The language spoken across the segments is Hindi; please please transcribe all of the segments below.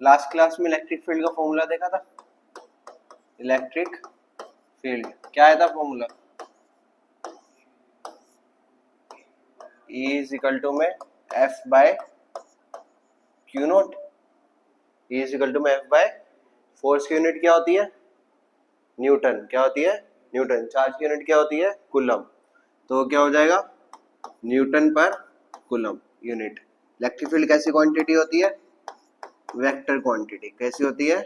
लास्ट क्लास में इलेक्ट्रिक फील्ड का फॉर्मूला देखा था। इलेक्ट्रिक फील्ड क्या आया था formula? E is equal to में F by q naught. E is equal to में F बाय फोर्स की यूनिट क्या होती है? न्यूटन। क्या होती है? न्यूटन। चार्ज की यूनिट क्या होती है? कूलम। तो क्या हो जाएगा? न्यूटन पर कूलम यूनिट। इलेक्ट्रिक फील्ड कैसी क्वांटिटी होती है? Vector quantity. कैसी होती है?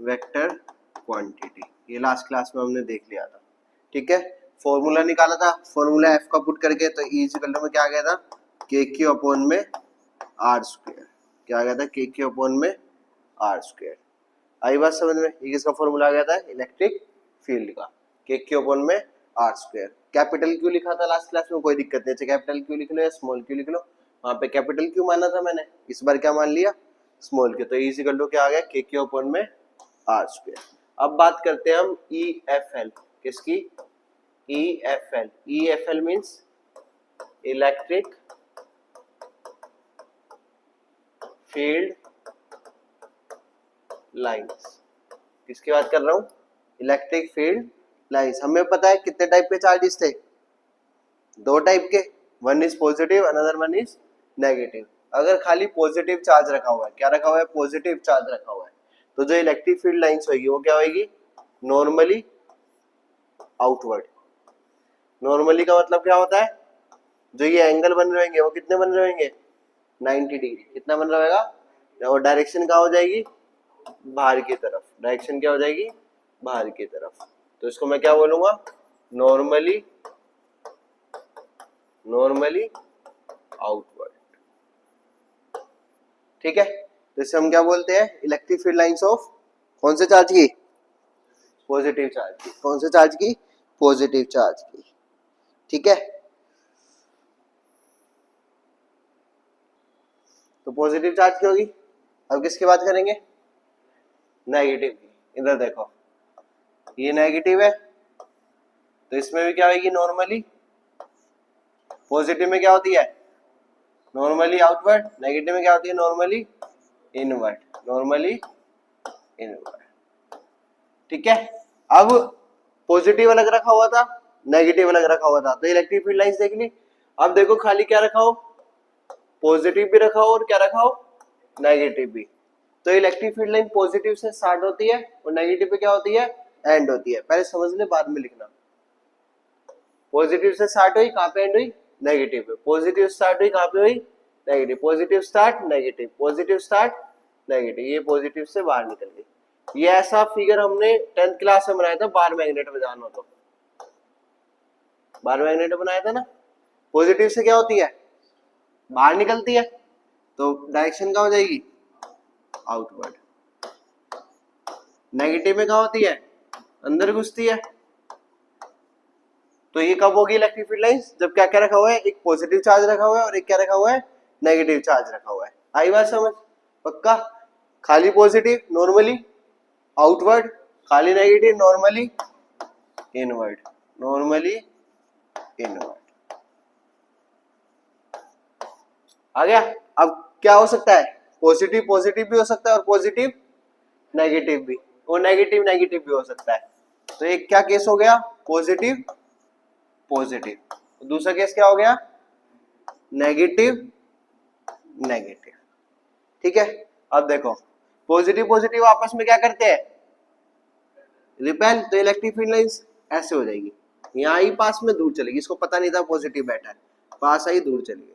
Vector quantity. ये लास्ट क्लास में हमने देख लिया था। ठीक है, फॉर्मूला निकाला था, फॉर्मूला एफ का पुट करके, तो ई इक्वल टू में क्या आ गया था? के क्यू अपॉन में आर स्क्वायर। क्या आ गया था? के क्यू अपॉन में आर स्क्वायर। आई बात समझ में? ये किसका फॉर्मूला आ गया था? इलेक्ट्रिक फील्ड का, के क्यू अपॉन में आर स्क्वायर। कैपिटल क्यू लिखा था लास्ट क्लास में, कोई दिक्कत नहीं है, कैपिटल क्यू लिख लो या स्मॉल क्यू लिख लो। वहां पे कैपिटल क्यू माना था मैंने, इस बार क्या मान लिया? Small Q. तो ई इक्वल टू क्या आ गया? के क्यू अपॉन में आर स्क्वायर। अब बात करते हैं हम ई एफ एल। किसकी? E F L. E F L means electric field lines. किसकी बात कर रहा हूं? Electric field lines. हमें पता है कितने टाइप के चार्जेस थे? दो टाइप के, one is positive, another one is negative. अगर खाली पॉजिटिव चार्ज रखा हुआ है, क्या रखा हुआ है? पॉजिटिव चार्ज रखा हुआ है, तो जो इलेक्ट्रिक फील्ड लाइंस होगी वो क्या होगी? Normally outward. नॉर्मली का मतलब क्या होता है? जो ये एंगल बन रहे होंगे वो कितने बन रहे होंगे? 90 डिग्री। कितना बन रहेगा? और डायरेक्शन क्या हो जाएगी? बाहर की तरफ। डायरेक्शन क्या हो जाएगी? बाहर की तरफ। तो इसको मैं क्या बोलूंगा? Normally outward. ठीक है, तो इसे हम क्या बोलते हैं? इलेक्ट्रिक फील्ड लाइंस ऑफ कौन से चार्ज की? पॉजिटिव चार्ज की। कौन से चार्ज की? पॉजिटिव चार्ज की। ठीक है, तो पॉजिटिव चार्ज की होगी। अब किसकी बात करेंगे? नेगेटिव की। इधर देखो, ये नेगेटिव है, तो इसमें भी क्या होगी? नॉर्मली। पॉजिटिव में क्या होती है? Normally outward. नेगेटिव में क्या होती है? Normally inward. Normally inward. ठीक है, अब पॉजिटिव अलग रखा हुआ था, नेगेटिव अलग रखा हुआ था, तो इलेक्ट्रिक फील्ड लाइंस देख ली। अब देखो खाली क्या रखा हो? पॉजिटिव भी रखा हो और क्या रखा हो? नेगेटिव भी। तो इलेक्ट्रिक फील्ड लाइन पॉजिटिव से स्टार्ट होती है और नेगेटिव पे क्या होती है? एंड होती है। पहले समझ ले, बाद में लिखना। पॉजिटिव से स्टार्ट हुई, कहां पे एंड हुई? नेगेटिव पे। पॉजिटिव स्टार्ट हुई, कहां पे हुई? Negative. Positive start, negative, positive start, negative. ये पॉजिटिव से बाहर निकल गई। ये ऐसा फिगर हमने 10th क्लास में बनाया था, बार मैग्नेट में जाना हो तो। बार मैग्नेट बनाया था ना। पॉजिटिव से क्या होती है? बाहर निकलती है, तो डायरेक्शन क्या हो जाएगी? आउटवर्ड। नेगेटिव में क्या होती है? अंदर घुसती है। तो ये कब होगी इलेक्ट्रिक फील्ड लाइंस? जब क्या क्या रखा हुआ है? एक पॉजिटिव चार्ज रखा हुआ है और एक क्या रखा हुआ है? नेगेटिव चार्ज रखा हुआ है। आई बात समझ? पक्का? खाली पॉजिटिव नॉर्मली आउटवर्ड, खाली negative normally inward. Normally inward. आ गया? अब क्या हो सकता है? पॉजिटिव पॉजिटिव भी हो सकता है और पॉजिटिव नेगेटिव भी, और नेगेटिव नेगेटिव भी हो सकता है। तो एक क्या केस हो गया? Positive positive. दूसरा केस क्या हो गया? Negative negative. ठीक है, अब देखो पॉजिटिव पॉजिटिव आपस में क्या करते हैं? रिपेल। तो इलेक्ट्रिक फील्ड लाइंस ऐसे हो जाएगी, यहाँ ही पास में दूर चलेगी। इसको पता नहीं था पॉजिटिव बैठा है, पास आई दूर चली गई।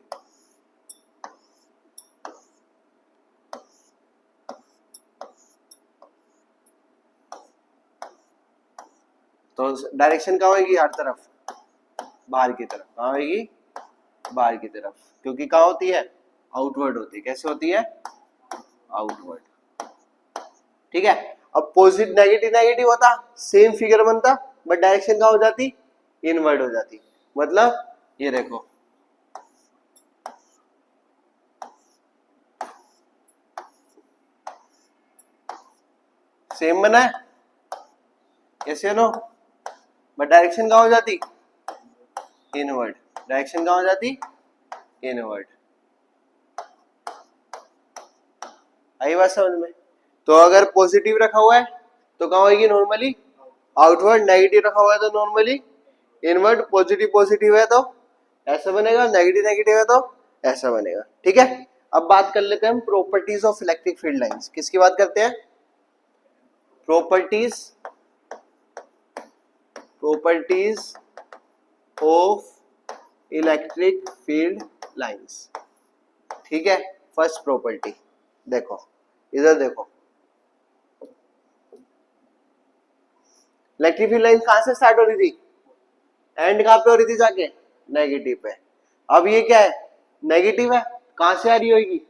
तो डायरेक्शन कहाँ होगी? हर तरफ, बाहर की तरफ। कहाँ होगी? बाहर की तरफ, क्योंकि कहाँ होती है? आउटवर्ड होती है। कैसे होती है? आउटवर्ड। ठीक है, अब पॉजिटिव नेगेटिव नेगेटिव होता, सेम फिगर बनता, बट डायरेक्शन कहाँ हो जाती? इनवर्ड हो जाती। मतलब ये देखो, सेम बना है, ऐसे नो, बट डायरेक्शन कहाँ हो जाती? इनवर्ड। डायरेक्शन कहाँ हो जाती? इनवर्ड। आई बात समझ में? तो अगर पॉजिटिव रखा हुआ है तो कहाँ होगी नॉर्मली आउटवर्ड, नेगेटिव रखा हुआ है तो नॉर्मली इनवर्ड, पॉजिटिव पॉजिटिव है तो ऐसा बनेगा, नेगेटिव नेगेटिव है तो ऐसा बनेगा। ठीक है, अब बात कर लेते हैं हम properties of electric field lines. किसकी बात करते हैं? Properties of electric field lines. ठीक है, फर्स्ट प्रॉपर्टी देखो, इधर देखो, इलेक्ट्रिक फील्ड लाइन कहां से स्टार्ट हो रही थी? एंड कहां पे हो रही थी जाके? नेगेटिव पे। अब ये क्या है? नेगेटिव है, कहां से आ रही होगी?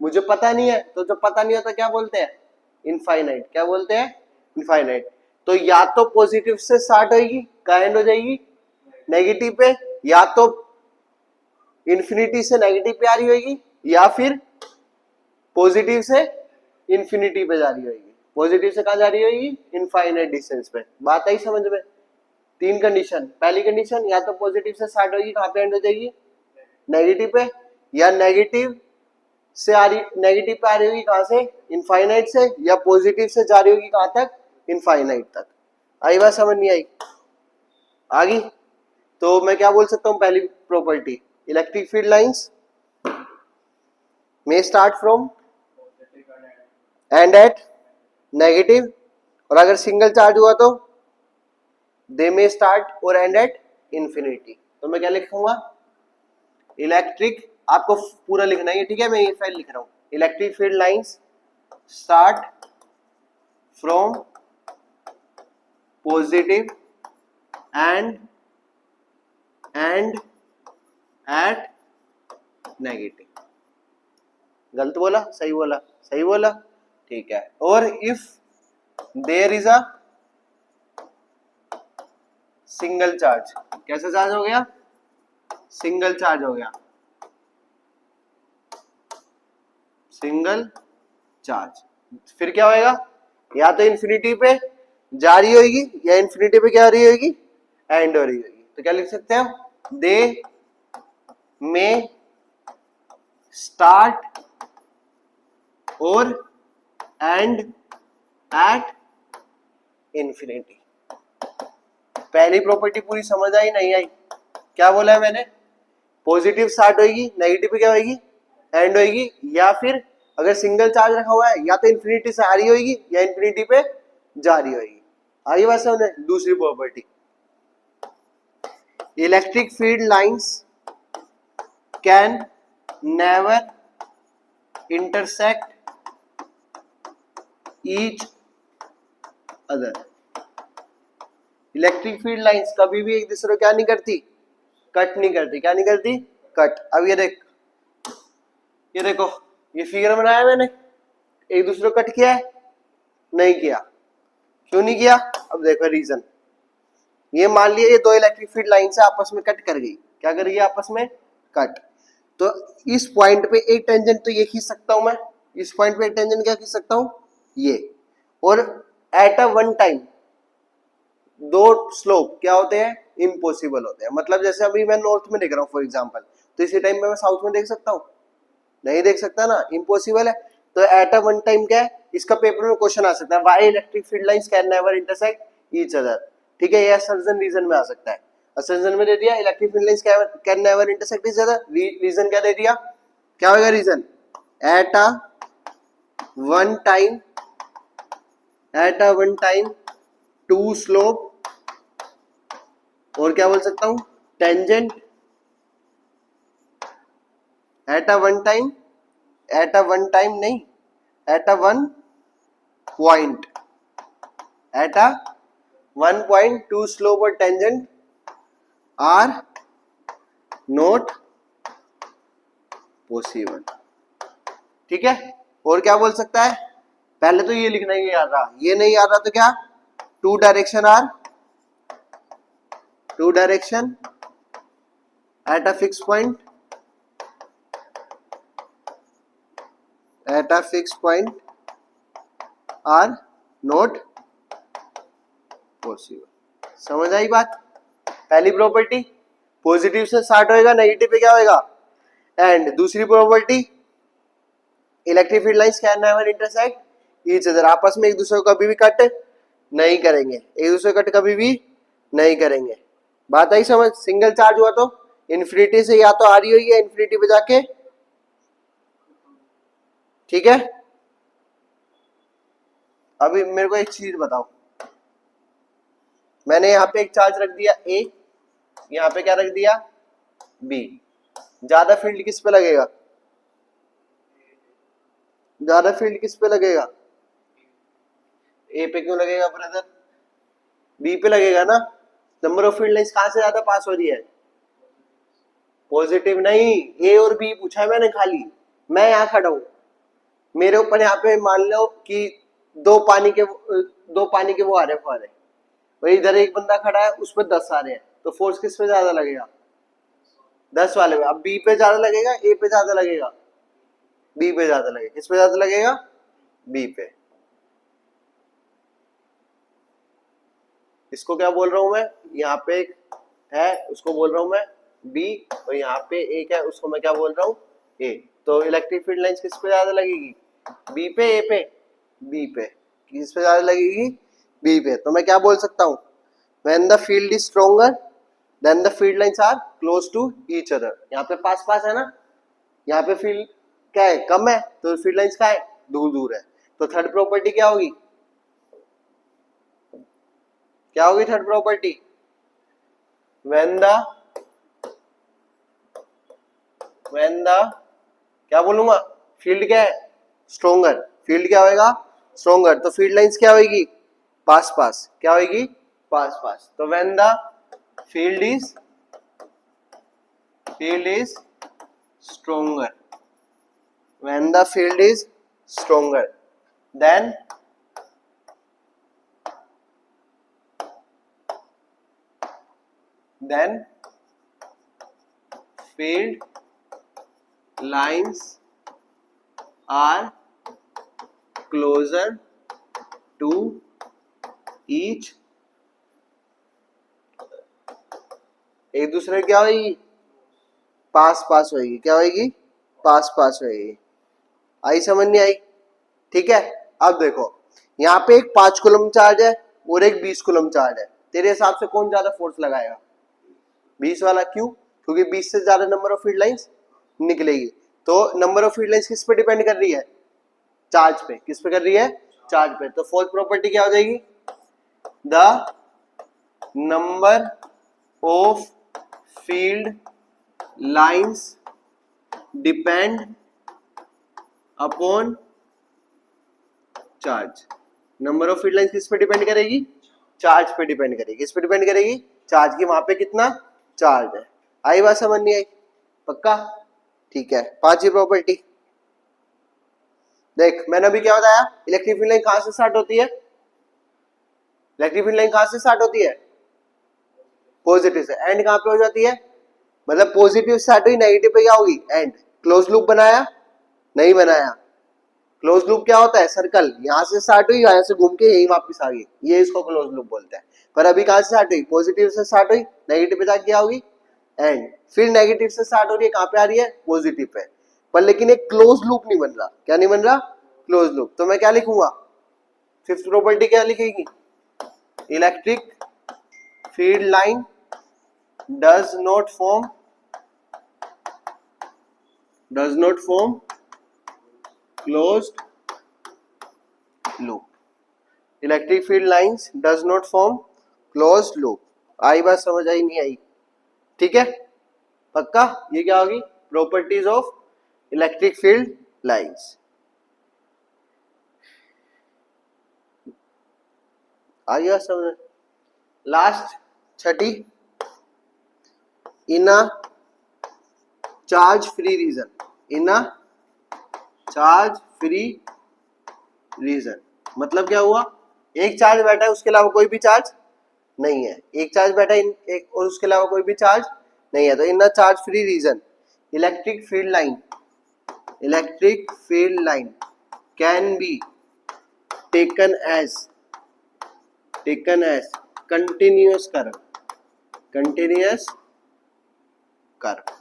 मुझे पता नहीं है, तो जब पता नहीं होता क्या बोलते हैं? इनफाइनाइट। क्या बोलते हैं? इनफाइनाइट। तो या तो पॉजिटिव से स्टार्ट होगी, कहां एंड हो जाएगी? नेगेटिव पे, या तो इंफिनिटी से नेगेटिव पे आ रही होगी, या फिर पॉजिटिव से इंफिनिटी पे जा रही होगी। पॉजिटिव से कहां जा रही होगी? इनफाइनाइट डिस्टेंस पे। बात आई समझ में? तीन कंडीशन। पहली कंडीशन, या तो पॉजिटिव से स्टार्ट होगी, कहां पे एंड हो जाएगी? नेगेटिव पे, या नेगेटिव से आ रही, नेगेटिव पे आ रही होगी कहां से? इनफाइनाइट से, या पॉजिटिव से जा रही होगी कहां तक? इनफाइनाइट तक। आई बात समझ नहीं आई? आ गई? तो मैं क्या बोल सकता हूं? पहली property, electric field lines may start from and at negative, और अगर सिंगल चार्ज हुआ तो they may start और end at infinity। तो मैं क्या लिखूंगा? इलेक्ट्रिक, आपको पूरा लिखना है, ठीक है, मैं ये फाइल लिख रहा हूं। Electric field lines start from positive end at negative. गलत बोला? सही बोला? सही बोला, ठीक है। और if there is a single charge, कैसा चार्ज हो गया? सिंगल चार्ज हो गया, सिंगल चार्ज। फिर क्या होएगा? या तो इंफिनिटी पे जा रही होगी, या इंफिनिटी पे क्या हो रही होगी? एंड हो रही होगी। तो क्या लिख सकते हैं? दे में स्टार्ट और एंड एट इंफिनिटी। पहली प्रॉपर्टी पूरी समझ आई नहीं आई? क्या बोला है मैंने? पॉजिटिव स्टार्ट होगी, नेगेटिव पे क्या होगी? एंड होगी। या फिर अगर सिंगल चार्ज रखा हुआ है, या तो इंफिनिटी से आ रही होगी, या इंफिनिटी पे जा रही होगी। आगे बात समझ? दूसरी property, electric field lines can never intersect each other. Electric field lines कभी भी एक दूसरे को क्या नहीं करती? कट नहीं करती। क्या नहीं करती? कट। अब ये देख, ये देखो, ये फिगर बनाया मैंने, एक दूसरे को कट किया है? नहीं किया। क्यों नहीं किया? अब देखो रीजन। ये मान लिया ये दो इलेक्ट्रिक फील्ड लाइन से आपस में कट कर गई। क्या कर गई? आपस में कट। तो इस पॉइंट पे एक टेंजेंट तो ये खींच सकता हूं मैं, इस पॉइंट पे एक टेंजेंट क्या खींच सकता हूं? ये। और एट अ वन टाइम दो स्लोप क्या होते हैं? इम्पॉसिबल होते हैं। मतलब जैसे अभी मैं नॉर्थ में देख रहा हूं फॉर एग्जांपल, तो इसी टाइम में मैं साउथ में देख सकता हूं? नहीं देख सकता ना, इम्पॉसिबल है। तो एट अ वन टाइम क्या है? इसका पेपर में क्वेश्चन आ सकता है, why electric field lines can never intersect each other. ठीक है, ये असर्जन रीजन में आ सकता है। असर्जन में दे दिया electric field lines can never intersect each other. Reason क्या दे दिया? क्या होगा reason? At a one time, at a one time two slope, और क्या बोल सकता हूं? Tangent at a one time, at a one time नहीं, at a one point, at a one point two slope और टेंजेंट आर नॉट पॉसिबल। ठीक है, और क्या बोल सकता है? पहले तो ये लिखना ही याद रहा, ये नहीं याद रहा तो क्या? Two direction are, two direction at a fix point, at a fix point are not possible. समझ आई बात? पहली प्रॉपर्टी पॉजिटिव से स्टार्ट होएगा, नेगेटिव पे क्या होएगा? एंड। दूसरी property electric field lines can never intersect each other, आपस में एक दूसरे को कभी भी कट नहीं करेंगे, एक दूसरे को कट कभी भी नहीं करेंगे। बात आई समझ? सिंगल चार्ज हुआ तो इन्फिनिटी से या तो आ रही हुई है इन्फिनिटी पे जाके, ठीक है। अभी मेरे को एक चीज बताओ, मैंने यहाँ पे एक चार्ज रख दिया ए, यहाँ पे क्या रख दिया बी, ज्यादा फील्ड किस पे लगेगा? ज्यादा फील्ड किस पे लगेगा? ए पे क्यों लगेगा ब्रदर? बी पे लगेगा ना। नंबर ऑफ फील्ड लाइंस कहां से ज्यादा पास हो रही है? पॉजिटिव नहीं, ए और बी पूछा है मैंने खाली। मैं यहाँ खड़ा हूं, मेरे ऊपर यहाँ पे मान लो कि दो पानी के वो आ रहे फुहारे, और इधर एक बंदा खड़ा है उस पर 10 आ रहे हैं, तो फोर्स किस पे ज्यादा लगेगा? 10 वाले पे। अब बी पे ज्यादा लगेगा ए पे ज्यादा लगेगा? बी पे ज्यादा लगेगा। किस पे ज्यादा लगेगा? बी पे। इसको क्या बोल रहा हूं मैं? यहाँ पे एक है उसको बोल रहा हूं मैं बी, और यहाँ पे एक है उसको मैं क्या बोल रहा हूँ ए। तो इलेक्ट्रिक फील्ड लाइंस किस पे ज्यादा लगेगी? बी पे ए पे? बी पे। किस पे ज्यादा लगेगी? बी पे। तो मैं क्या बोल सकता हूँ? When the field is stronger then the field lines are close to each other. यहाँ पे पास पास है ना, यहाँ पे फील्ड क्या है? कम है, तो फील्ड लाइंस क्या है? दूर दूर है। तो थर्ड प्रॉपर्टी क्या होगी? क्या होगी थर्ड प्रॉपर्टी? व्हेन द क्या बोलूंगा? फील्ड क्या है? स्ट्रोंगर। फील्ड क्या होएगा? स्ट्रोंगर। तो फील्ड लाइंस क्या होगी? पास पास। क्या होगी? पास पास। तो when the field is stronger, when the field is stronger then field lines are closer to each, एक दूसरे क्या होगी? पास पास होगी। क्या होगी? पास पास होगी। आई समझ नहीं आई? ठीक है। अब देखो यहाँ पे एक 5 कूलम चार्ज है और एक 20 कूलम चार्ज है, तेरे हिसाब से कौन ज्यादा फोर्स लगाएगा? 20 वाला। क्यों? क्योंकि 20 से ज्यादा नंबर ऑफ फील्ड लाइंस निकलेगी। तो नंबर ऑफ फील्ड लाइंस किस पे डिपेंड कर रही है? चार्ज पे। किस पे कर रही है? चार्ज पे। तो फोर्थ प्रॉपर्टी क्या हो जाएगी? The number of field lines depend upon charge. Number of field lines किस पे डिपेंड करेगी? चार्ज पे डिपेंड करेगी। किस पे डिपेंड करेगी? चार्ज की। वहां पे कितना चार्ज है। आई बात समझ नहीं आई? पक्का? ठीक है। पांचवी प्रॉपर्टी देख, मैंने अभी क्या बताया? इलेक्ट्रिक फील्ड लाइन कहां से स्टार्ट होती है? इलेक्ट्रिक फील्ड लाइन कहां से स्टार्ट होती है? पॉजिटिव से। एंड कहां पे हो जाती है? मतलब पॉजिटिव स्टार्ट हुई, नेगेटिव पे क्या होगी? एंड। क्लोज लूप बनाया? नहीं बनाया। क्लोज लूप क्या होता है? सर्कल। यहां से स्टार्ट हुई, यहां से घूम के यही वापस आ गई, ये इसको क्लोज लूप बोलते हैं। पर अभी कहां से स्टार्ट हुई? पॉजिटिव से स्टार्ट हुई, नेगेटिव पे जाके क्या होगी? एंड। फिर नेगेटिव से स्टार्ट हो रही है, कहां पे आ रही है? Positive pay. पर लेकिन एक क्लोज लूप नहीं बन रहा। क्या नहीं बन रहा? Close loop. तो मैं क्या लिखूंगा? फिफ्थ प्रॉपर्टी क्या लिखेगी? Electric field line does not form closed loop. Electric field lines does not form closed loop. आई बात समझ आई नहीं आई? ठीक है। पक्का? ये क्या होगी? Properties of electric field lines. आई बात समझ? लास्ट छठी, in a charge free region. In a charge free region मतलब क्या हुआ? एक चार्ज बैठा है, उसके अलावा कोई भी चार्ज नहीं है। एक चार्ज बैठा है एक और उसके अलावा कोई भी चार्ज नहीं है। तो in the charge free region electric field line can be taken as continuous curve.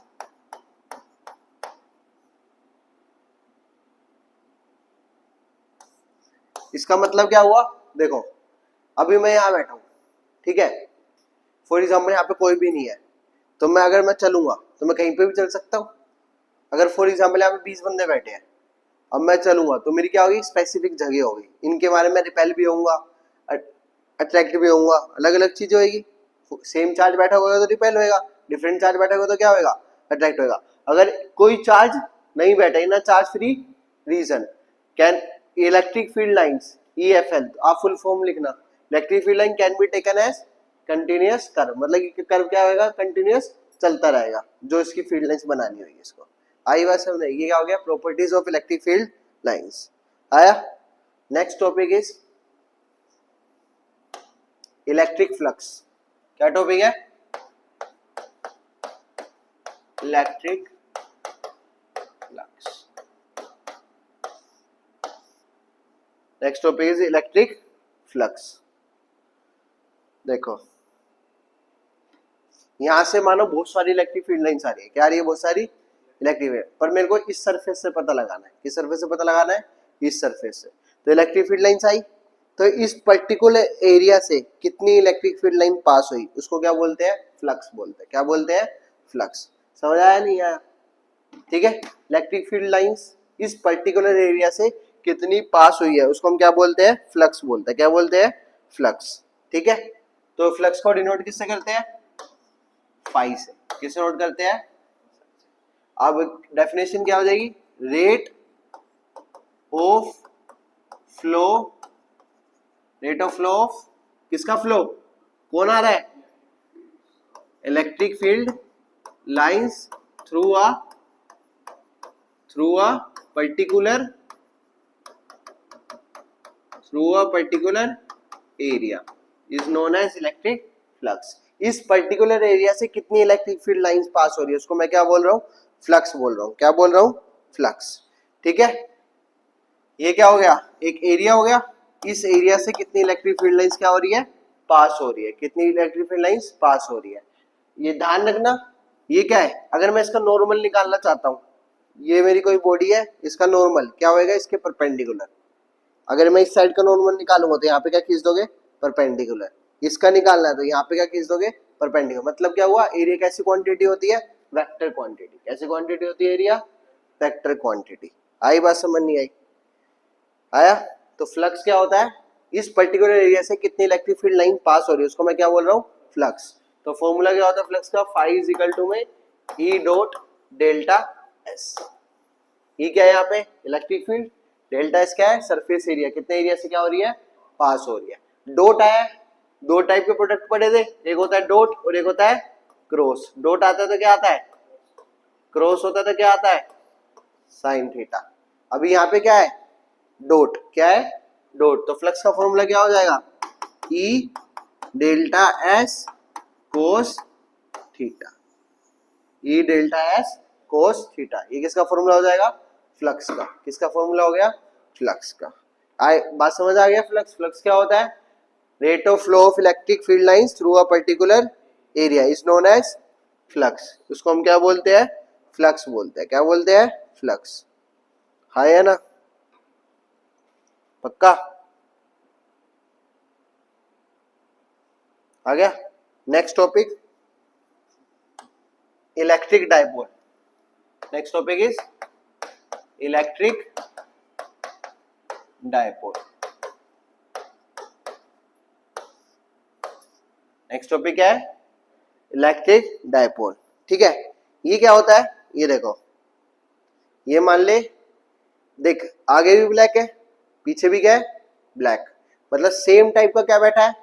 इसका मतलब क्या हुआ, देखो अभी मैं यहाँ बैठा हूँ, ठीक है, फॉर एग्जाम्पल यहाँ पे कोई भी नहीं है, तो मैं अगर मैं चलूंगा तो मैं कहीं पे भी चल सकता हूँ। अगर फॉर एग्जाम्पल यहाँ पे 20 बंदे बैठे हैं, अब मैं चलूंगा तो मेरी क्या होगी, स्पेसिफिक जगह होगी, इनके बारे में रिपेल भी होऊंगा, अट्रैक्ट भी होऊंगा, अलग अलग चीज होगी। सेम चार्ज बैठा होगा तो रिपेल होगा, डिफरेंट चार्ज बैठा होगा तो क्या होगा, अट्रैक्ट होगा। अगर कोई चार्ज नहीं बैठा, in charge free region can electric field lines EFL, आप फुल फॉर्म लिखना, electric field line can be taken as continuous curve, मतलब कि कर्व क्या होगा, कंटिन्यूअस चलता रहेगा, जो इसकी फील्ड लाइंस बनानी होगी इसको। आई बात समझ, ये क्या हो गया, properties of electric field lines आया। Next topic is electric flux. क्या टॉपिक है, electric flux. Next topic is electric flux. देखो यहां से मानो बहुत सारी इलेक्ट्रिक फील्ड लाइंस आ रही है, क्या आ रही है, बहुत सारी इलेक्ट्रिक फील्ड, पर मेरे को इस सरफेस से पता लगाना है, किस सरफेस से पता लगाना है, इस सरफेस से। तो इलेक्ट्रिक फील्ड लाइंस आई, तो इस पर्टिकुलर एरिया से कितनी इलेक्ट्रिक फील्ड लाइन पास हुई, उसको क्या बोलते हैं, फ्लक्स बोलते हैं। क्या बोलते हैं, फ्लक्स। समझ आया नहीं आया, ठीक है। इलेक्ट्रिक फील्ड लाइंस इस पर्टिकुलर एरिया से कितनी पास हुई है, उसको हम क्या बोलते हैं, फ्लक्स बोलते हैं। क्या बोलते हैं, फ्लक्स, ठीक है। तो फ्लक्स को डिनोट किससे करते हैं, फाई से। किससे नोट करते हैं, अब डेफिनेशन क्या हो जाएगी, rate of flow, rate of flow of, किसका फ्लो, कौन आ रहा है, electric field lines through a particular area is known as electric flux. इस पर्टिकुलर एरिया से कितनी इलेक्ट्रिक फील्ड लाइंस पास हो रही है, उसको मैं क्या बोल रहा हूँ, फ्लक्स बोल रहा हूँ। क्या बोल रहा हूँ, फ्लक्स, ठीक है। ये क्या हो गया, एक एरिया हो गया, इस एरिया से कितनी इलेक्ट्रिक फील्ड लाइंस क्या हो रही है, पास हो रही है, कितनी इलेक्ट्रिक फील्ड लाइंस पास हो रही है। ये ध्यान रखना, ये क्या है, अगर मैं इसका नॉर्मल निकालना चाहता हूँ, ये मेरी कोई बॉडी है, इसका नॉर्मल क्या होएगा, इसके परपेंडिकुलर। अगर मैं इस साइड का नॉर्मल निकालूंगा तो यहाँ पे क्या खींच दोगे, परपेंडिकुलर। इसका निकालना है तो यहाँ पे क्या खींच दोगे, परपेंडिकुलर। मतलब क्या हुआ, एरिया कैसी क्वांटिटी होती है, वेक्टर क्वांटिटी। कैसी क्वांटिटी होती है एरिया, वेक्टर क्वांटिटी। आई बात समझ नहीं आई, आया। तो फ्लक्स क्या होता है, इस पर्टिकुलर एरिया से कितनी इलेक्ट्रिक फील्ड लाइन पास हो रही है, उसको मैं क्या बोल रहा हूँ, फ्लक्स। तो फॉर्मूला क्या होता है फ्लक्स का, फाई इज इक्वल टू में ई डॉट डेल्टा एस। ये क्या है यहाँ पे, इलेक्ट्रिक फील्ड, डेल्टा एस क्या है, सरफेस एरिया, कितने एरिया से क्या हो रही है, पास हो रही है। डॉट आया, दो टाइप के प्रोडक्ट पढ़े थे, एक होता है डॉट और एक होता है क्रॉस। डॉट आता है तो क्या आता है, क्रॉस होता है तो क्या आता है, साइन थीटा। अभी यहाँ पे क्या है, डॉट, क्या है, डॉट। तो फ्लक्स का फॉर्मूला क्या हो जाएगा, ई डेल्टा एस कोस थीटा, ई डेल्टा एस कोस थीटा। ये किसका फॉर्मूला हो जाएगा, फ्लक्स का। किसका फॉर्मूला हो गया, फ्लक्स का। बात समझ आ गया, फ्लक्स, फ्लक्स क्या होता है, rate of flow of electric field lines through a particular area is known as flux. उसको हम क्या बोलते हैं, फ्लक्स बोलते हैं। क्या बोलते हैं, फ्लक्स। हाँ है ना, पक्का आ गया। Next topic electric dipole. Next topic is electric dipole. Next topic क्या है, इलेक्ट्रिक डाइपोल, ठीक है। ये क्या होता है, ये देखो, ये मान ले, देख आगे भी ब्लैक है, पीछे भी क्या है, ब्लैक, मतलब सेम टाइप का क्या बैठा है,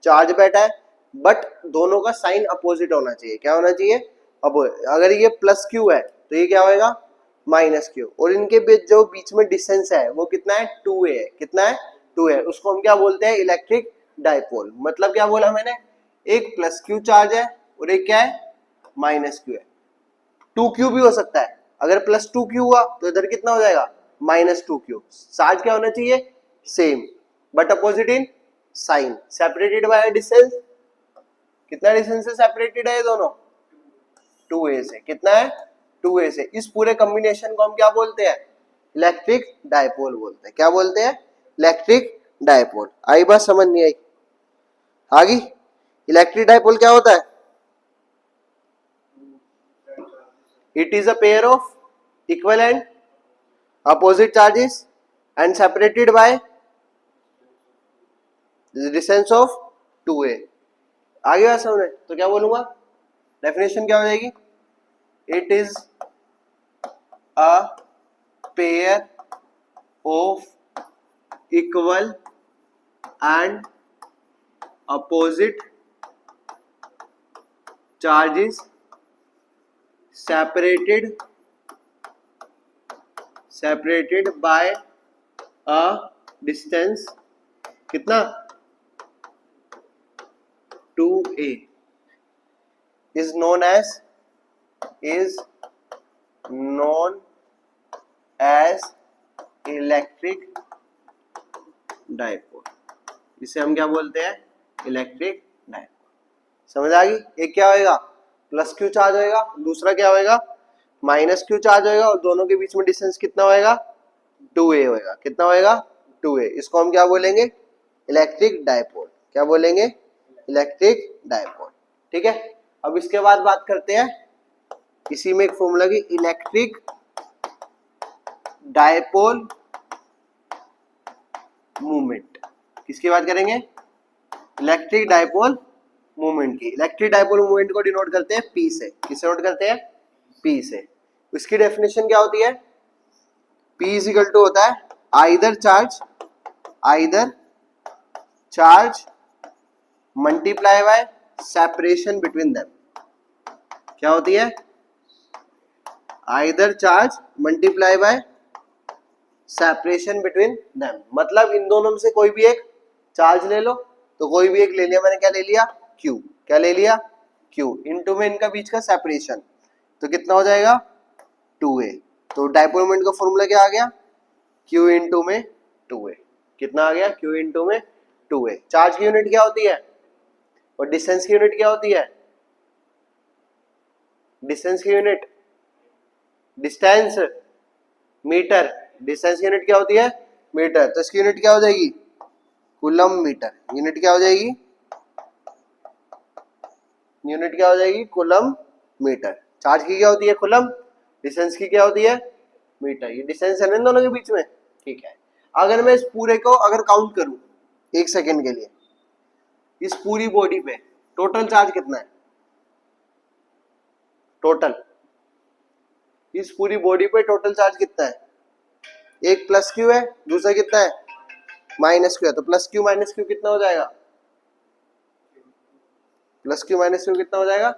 चार्ज बैठा है, बट दोनों का साइन अपोजिट होना चाहिए। क्या होना चाहिए, अब अगर ये प्लस क्यू है तो ये क्या होएगा, माइनस क्यू। और इनके बीच जो बीच में डिस्टेंस है वो कितना है, 2a है। कितना है, 2 है। उसको हम क्या बोलते हैं, इलेक्ट्रिक डाइपोल। मतलब क्या बोला मैंने, एक प्लस क्यू चार्ज है और एक क्या है, माइनस क्यू है। 2q भी हो सकता है, अगर प्लस 2q हुआ तो इधर कितना हो जाएगा, माइनस 2q। चार्ज क्या होना चाहिए, same, but opposite in sign, separated by distance. कितना डिस्टेंस से सेपरेटेड है ये दोनों, 2a से। कितना है, 2a से। इस पूरे कॉम्बिनेशन को हम क्या बोलते हैं, इलेक्ट्रिक डाइपोल बोलते हैं। क्या बोलते हैं, इलेक्ट्रिक डायपोल। आई बात समझ नहीं आई? आगे इलेक्ट्रिक डायपोल क्या होता है? It is a pair of equal and opposite charges and separated by distance of 2a। आगे बात समझ? तो क्या बोलूंगा? डेफिनेशन क्या हो जाएगी? It is a pair of equal and opposite charges separated by a distance कितना? 2a is known as electric dipole. इसे हम क्या बोलते हैं? Electric dipole. समझ आ गई? एक क्या होएगा? प्लस क्यू चार्ज होएगा, दूसरा क्या होएगा? माइनस क्यू चार्ज होएगा, और दोनों के बीच में डिस्टेंस कितना होएगा? 2a होएगा। कितना होएगा? 2a। इसको हम क्या बोलेंगे? Electric dipole. क्या बोलेंगे? Electric dipole. ठीक है। अब इसके बाद बात करते हैं इसी में एक फॉर्मूला की, इलेक्ट्रिक डायपोल मूवमेंट। किसकी बात करेंगे? इलेक्ट्रिक डायपोल मूवमेंट की। इलेक्ट्रिक डायपोल मूवमेंट को डिनोट करते हैं P से। किससे नोट करते हैं? P से। इसकी डेफिनेशन क्या होती है? P इज इक्वल टू होता है either charge multiply by separation between them. क्या होती है? Either charge multiply by separation between them. मतलब इन दोनों में से कोई भी एक चार्ज ले लो, तो कोई भी एक ले लिया मैंने, क्या ले लिया? Q। क्या ले लिया? Q। इनटू में इनका बीच का सेपरेशन, तो कितना हो जाएगा? 2a। तो डायपोल मोमेंट का फॉर्मूला क्या आ गया? Q इंटू में 2a। कितना आ गया? Q इंटू में 2a। चार्ज की यूनिट क्या होती है और डिस्टेंस की यूनिट क्या होती है? डिस्टेंस की यूनिट डिस्टेंस मीटर। डिस्टेंस की यूनिट क्या होती है? मीटर। तो इसकी यूनिट क्या हो जाएगी? Coulomb metre. यूनिट क्या हो जाएगी? यूनिट क्या हो जाएगी? Coulomb metre. चार्ज की क्या होती है? कूलम। डिस्टेंस की क्या होती है? मीटर। ये डिस्टेंस है ना इन दोनों के बीच में। ठीक है। अगर मैं इस पूरे को अगर काउंट करूं एक सेकेंड के लिए, इस पूरी बॉडी पे टोटल चार्ज कितना है? टोटल इस पूरी बॉडी पे टोटल चार्ज कितना है? एक प्लस क्यू है, दूसरा कितना है? माइनस क्यू है। तो प्लस क्यू माइनस क्यू कितना हो जाएगा? प्लस क्यू माइनस क्यू कितना हो जाएगा?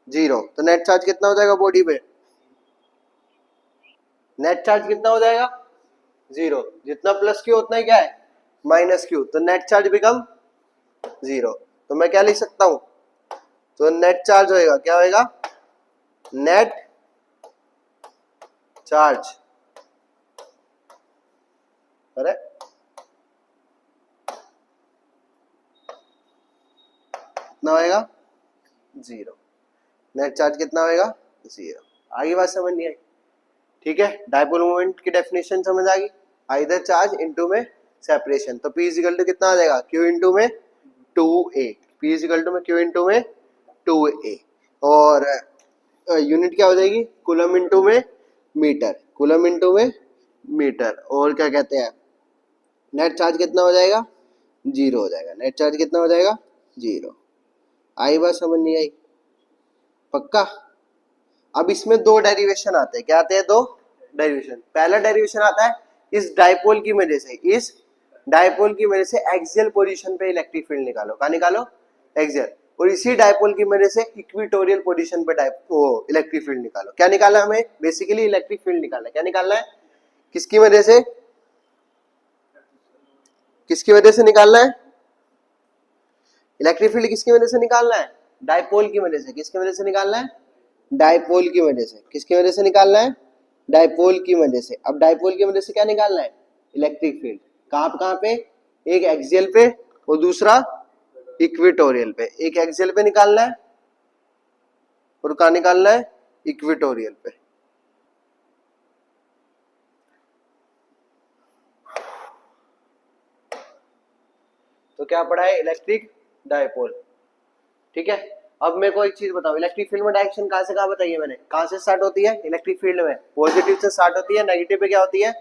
0। तो नेट चार्ज कितना हो जाएगा बॉडी पे? नेट चार्ज कितना हो जाएगा? 0। जितना प्लस क्यू उतना ही क्या है? Minus q. तो नेट चार्ज बिकम 0। तो मैं क्या लिख सकता हूं? तो नेट चार्ज होएगा, क्या होएगा? Net charge. अरे कितना होएगा? 0। नेट चार्ज कितना होएगा? 0। आगे बात समझ नहीं आई? ठीक है। डायपोल मोमेंट की डेफिनेशन समझ आ गई? आइदर चार्ज इनटू में सेपरेशन। तो P इक्वल टू कितना आ जाएगा? Q इनटू में 2a। P इक्वल टू में Q इनटू में 2a। और यूनिट क्या हो जाएगी? कूलम इनटू में मीटर। कूलम इनटू में मीटर। और क्या कहते हैं? नेट चार्ज कितना हो जाएगा? 0 हो जाएगा। नेट चार्ज कितना हो जाएगा? 0। आई बात समझ नहीं आई? पक्का? अब इसमें दो डेरिवेशन आते हैं। क्या आते हैं? दो डेरिवेशन। पहला डेरिवेशन आता है इस डायपोल की वजह से, इस डायपोल की वजह से एक्सियल पोजीशन पे इलेक्ट्रिक फील्ड निकालो। कहाँ निकालो? एक्सियल। और इसी डायपोल की वजह से इक्वेटोरियल पोजीशन पे इलेक्ट्रिक फील्ड निकालो। क्या निकालना हमें? बेसिकली इलेक्ट्रिक फील्ड निकालना है। क्या निकालना है? किसकी वजह से? किसकी वजह से निकालना है? इलेक्ट्रिक फील्ड किसकी वजह से निकालना है? डायपोल की वजह से। किसकी वजह से निकालना है? डायपोल की वजह से। किसकी वजह से निकालना है? डायपोल की वजह से। अब डायपोल की वजह से क्या निकालना है? Electric field. कहां पे? एक एक्सियल पे और दूसरा इक्वेटोरियल पे। एक एक्सियल पे निकालना है और कहां निकालना है? इक्वेटोरियल पे। तो क्या पढ़ा है, इलेक्ट्रिक डायपोल। ठीक है, अब मेरे को एक चीज बताओ, इलेक्ट्रिक फील्ड में डायरेक्शन कहां से कहां बताइए मैंने, कहां से स्टार्ट होती है इलेक्ट्रिक फील्ड में, पॉजिटिव से स्टार्ट होती है, नेगेटिव पे क्या होती है,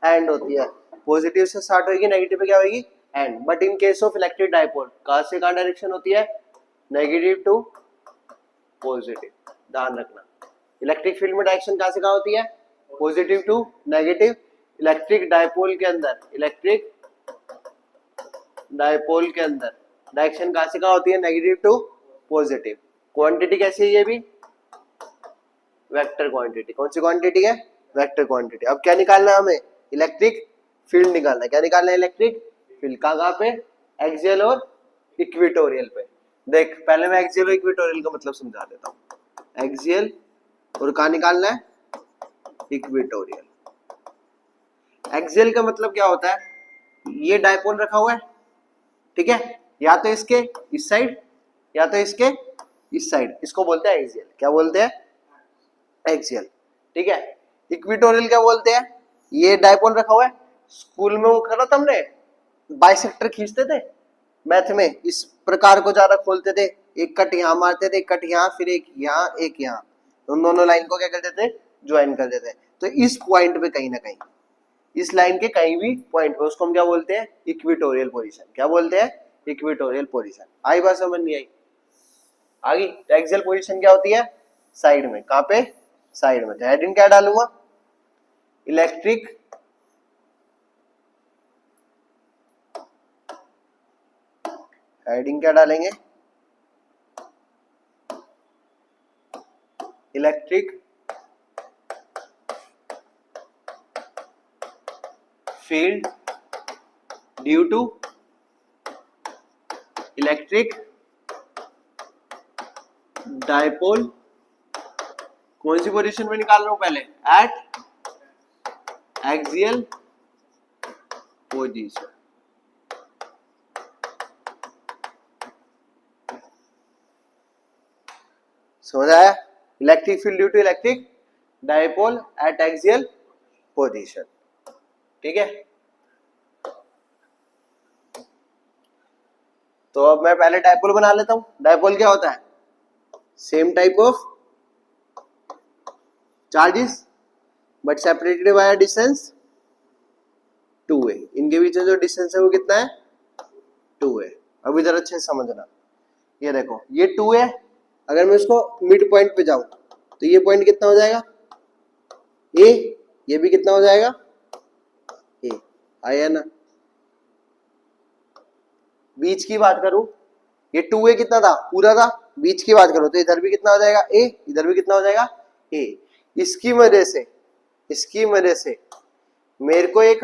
एंड होती है। पॉजिटिव से स्टार्ट होगी, नेगेटिव पे क्या होगी, and. But in case of electric dipole कहां से कहां डायरेक्शन होती है, नेगेटिव टू पॉजिटिव। ध्यान रखना, इलेक्ट्रिक फील्ड में डायरेक्शन कहां से कहां होती है, positive to negative. Electric dipole के अंदर, इलेक्ट्रिक डायपोल के अंदर डायरेक्शन कहां से कहां होती है, नेगेटिव टू पॉजिटिव। क्वांटिटी कैसी है, ये भी वेक्टर क्वांटिटी। कौन सी क्वांटिटी है, वेक्टर क्वांटिटी। अब क्या निकालना है हमें, इलेक्ट्रिक फील्ड निकालना है। क्या निकालना है, इलेक्ट्रिक फील्ड। कहां पे, एक्सियल और इक्वेटोरियल पे। देख पहले मैं एक्सियल और इक्वेटोरियल का मतलब समझा देता हूं। एक्सियल और कहां निकालना है, इक्वेटोरियल। एक्सियल का मतलब क्या होता है, ये डायपोल रखा हुआ है, ठीक है, या तो इसके इस साइड या तो इसके इस साइड, इसको बोलते हैं एक्सियल। क्या बोलते हैं, एक्सियल। ठीक है, इक्वेटोरियल क्या बोलते हैं, ये डायपोल रखा हुआ है। स्कूल में वो करा था हमने, बाइसेक्टर खींचते थे मैथ में, इस प्रकार को ज्यादा खोलते थे, एक कट यहाँ मारते थे, एक कट यहाँ, फिर एक यहाँ एक यहाँ, उन दोनों लाइन को क्या करते थे, ज्वाइन कर देते। तो इस पॉइंट पे कहीं ना कहीं, इस लाइन के कहीं भी पॉइंट पे, उसको हम क्या बोलते हैं, इक्वेटोरियल पोजीशन। क्या बोलते हैं, इक्वेटोरियल पोजीशन। आई बात समझ नहीं आई, आगे। एक्सियल पोजीशन क्या होती है, साइड में। कहां पे, साइड में। तो हेडिंग क्या डालूंगा, इलेक्ट्रिक हेडिंग क्या डालेंगे, electric field due to electric dipole. कौन सी पोजीशन में निकाल रहा हूं पहले, एट एक्सियल पोजीशन। समझ आया, electric field due to electric dipole at axial position. ठीक है, तो अब मैं पहले डायपोल बना लेता हूं। डायपोल क्या होता है, same type of charges but separated by distance 2a। इनके बीच में जो डिस्टेंस है वो कितना है, 2a। अब इधर अच्छे से समझना, ये देखो ये 2 है, अगर मैं इसको मिड पॉइंट पे जाऊं तो ये पॉइंट कितना हो जाएगा, a। ये भी कितना हो जाएगा, a। आया ना, बीच की बात करूं, ये 2a कितना था, पूरा था। बीच की बात करो तो इधर भी कितना हो जाएगा, a। इधर भी कितना हो जाएगा, a। इसकी वजह से मेरे को एक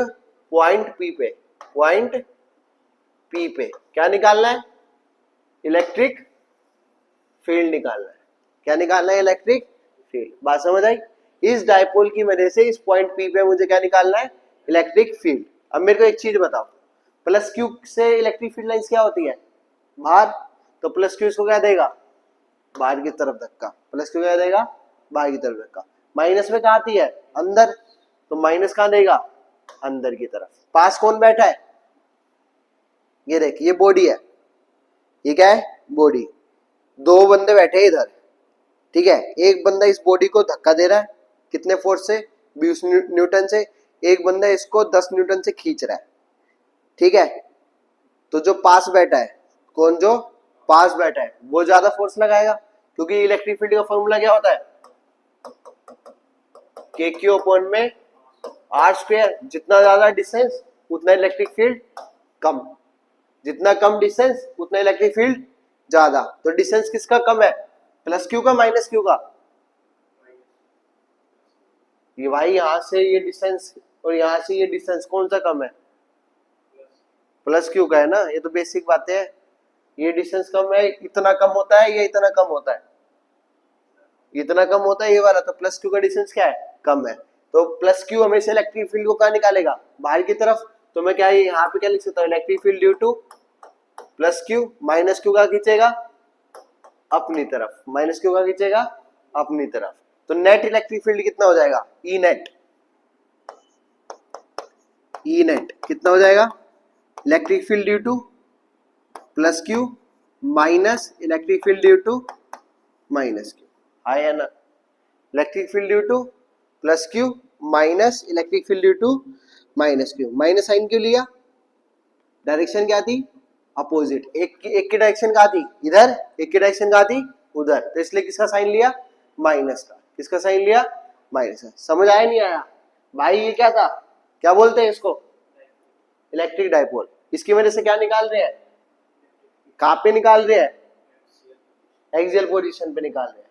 पॉइंट P पे क्या निकालना है, इलेक्ट्रिक फील्ड निकालना है। क्या निकालना है, इलेक्ट्रिक फील्ड। बात समझ आई, इस डायपोल की वजह से इस पॉइंट P पे मुझे क्या निकालना है, इलेक्ट्रिक फील्ड। अब मेरे को एक चीज बताओ, प्लस क्यू से इलेक्ट्रिक फील्ड लाइंस क्या होती है, बाहर। तो प्लस क्यू इसको क्या देगा, बाहर की तरफ धक्का। प्लस क्यू क्या देगा, बाहर की तरफ धक्का। माइनस में कहा आती है, अंदर। तो माइनस कहां देगा, अंदर की तरफ। पास कौन बैठा है, ये देख, ये बॉडी है, ये क्या है, बॉडी। दो बंदे बैठे हैं इधर, ठीक है। एक बंदा इस बॉडी को धक्का दे रहा है, कितने फोर्स से, 20 न्यूटन से। एक बंदा इसको 10 न्यूटन से खींच रहा है, ठीक है। तो जो पास बैठा है, कौन जो पास बैठा है, वो ज्यादा फोर्स लगाएगा, क्योंकि इलेक्ट्रिक फील्ड का फॉर्मूला क्या होता है, के क्यू अपॉन में आर स्क्वायर। जितना ज्यादा डिस्टेंस उतना इलेक्ट्रिक फील्ड कम, जितना कम डिस्टेंस उतना इलेक्ट्रिक फील्ड ज्यादा। तो डिस्टेंस किसका कम है, प्लस क्यू का, माइनस क्यू का। ये भाई यहां से ये डिस्टेंस और यहां से ये डिस्टेंस कौन सा कम है, प्लस क्यू का है ना। ये तो बेसिक बातें है। ये डिस्टेंस कम है, इतना कम होता है, ये इतना कम होता है, इतना कम होता है ये वाला। तो प्लस क्यू का डिस्टेंस क्या है, कम है। तो प्लस क्यू हमेशा इलेक्ट्रिक फील्ड को कहां निकालेगा, बाहर की तरफ। तो मैं क्या यहाँ पे क्या लिख सकता हूँ, electric field due to plus Q. Minus Q का खींचेगा अपनी तरफ, माइनस क्यू का खींचेगा अपनी तरफ। तो नेट इलेक्ट्रिक फील्ड कितना हो जाएगा, ई नेट। ई नेट कितना हो जाएगा, electric field due to plus Q minus electric field due to minus q, है ना। Electric field due to plus Q minus electric field due to minus q. Minus sign क्यों लिया? डायरेक्शन क्या थी? अपोजिट। एक की डायरेक्शन कहाँ थी? इधर। एक की डायरेक्शन कहाँ थी? उधर। तो इसलिए किसका साइन लिया? माइनस का। किसका साइन लिया? माइनस का। समझ आया नहीं आया भाई? ये क्या था? क्या बोलते हैं इसको? Electric dipole. इसकी वजह से क्या निकाल रहे हैं? कहाँ पे निकाल रहे हैं? एक्सियल पोजीशन पे निकाल रहे हैं।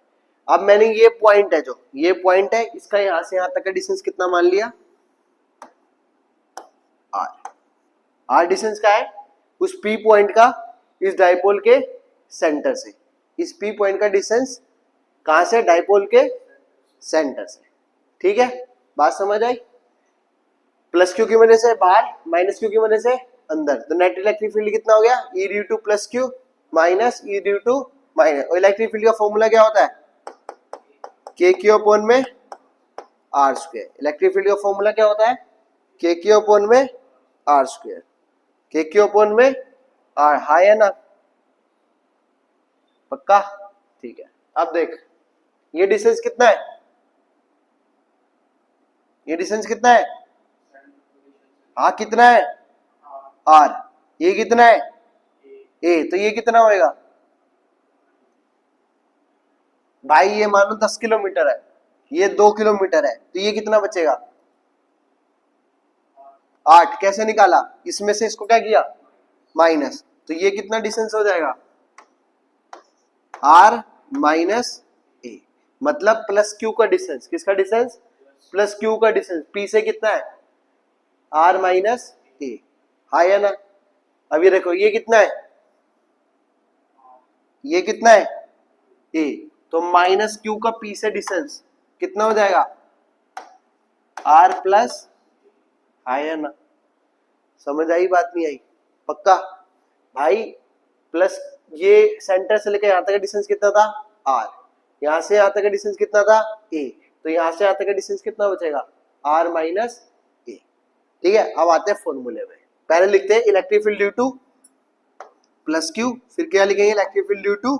अब मैंने ये पॉइंट है, जो ये पॉइंट है, इसका यहां से यहां तक का डिस्टेंस कितना मान लिया? आर। आर डिस्टेंस क्या है? उस पी पॉइंट का इस डाइपोल के सेंटर से। इस पी पॉइंट का डिस्टेंस कहां से? डाइपोल के सेंटर से। ठीक है, बात समझ आई? प्लस क्यू की वजह से बाहर, माइनस क्यू की वजह से अंदर। तो नेट इलेक्ट्रिक फील्ड कितना हो गया? E due to plus Q minus E due to minus. और इलेक्ट्रिक फील्ड का फॉर्मूला क्या होता है? के क्यू अपॉन में आर स्क्वायर। इलेक्ट्रिक फील्ड का फॉर्मूला क्या होता है? के क्यू अपॉन में are square. K Q upon में आर, हाई है ना? पक्का? ठीक है। अब देख, ये डिस्टेंस कितना है? ये डिस्टेंस कितना है? हाँ, कितना है? आर। ये कितना है? ए। तो ये कितना होएगा भाई? ये मानो 10 किलोमीटर है, ये 2 किलोमीटर है, तो ये कितना बचेगा? 8। कैसे निकाला? इसमें से इसको क्या किया? माइनस। तो ये कितना डिस्टेंस हो जाएगा? आर माइनस ए। मतलब प्लस क्यू का डिस्टेंस। किसका डिस्टेंस? प्लस क्यू का डिस्टेंस। पी से कितना है? आर माइनस ए, हाई है ना? अब ये देखो, ये कितना है? ये कितना है? ए। तो माइनस क्यू का पी से डिस्टेंस कितना हो जाएगा? आर प्लस, हाई है ना? समझ आई बात नहीं आई? पक्का भाई? प्लस ये सेंटर से लेकर यहां तक का डिस्टेंस कितना था? आर। यहां से यहां तक का डिस्टेंस कितना था? ए। तो यहां से यहां तक का डिस्टेंस कितना बचेगा? आर माइनस ए। ठीक है, अब आते हैं फॉर्मूले में। पहले लिखते हैं electric field due to plus q, फिर क्या लिखेंगे? Electric field due to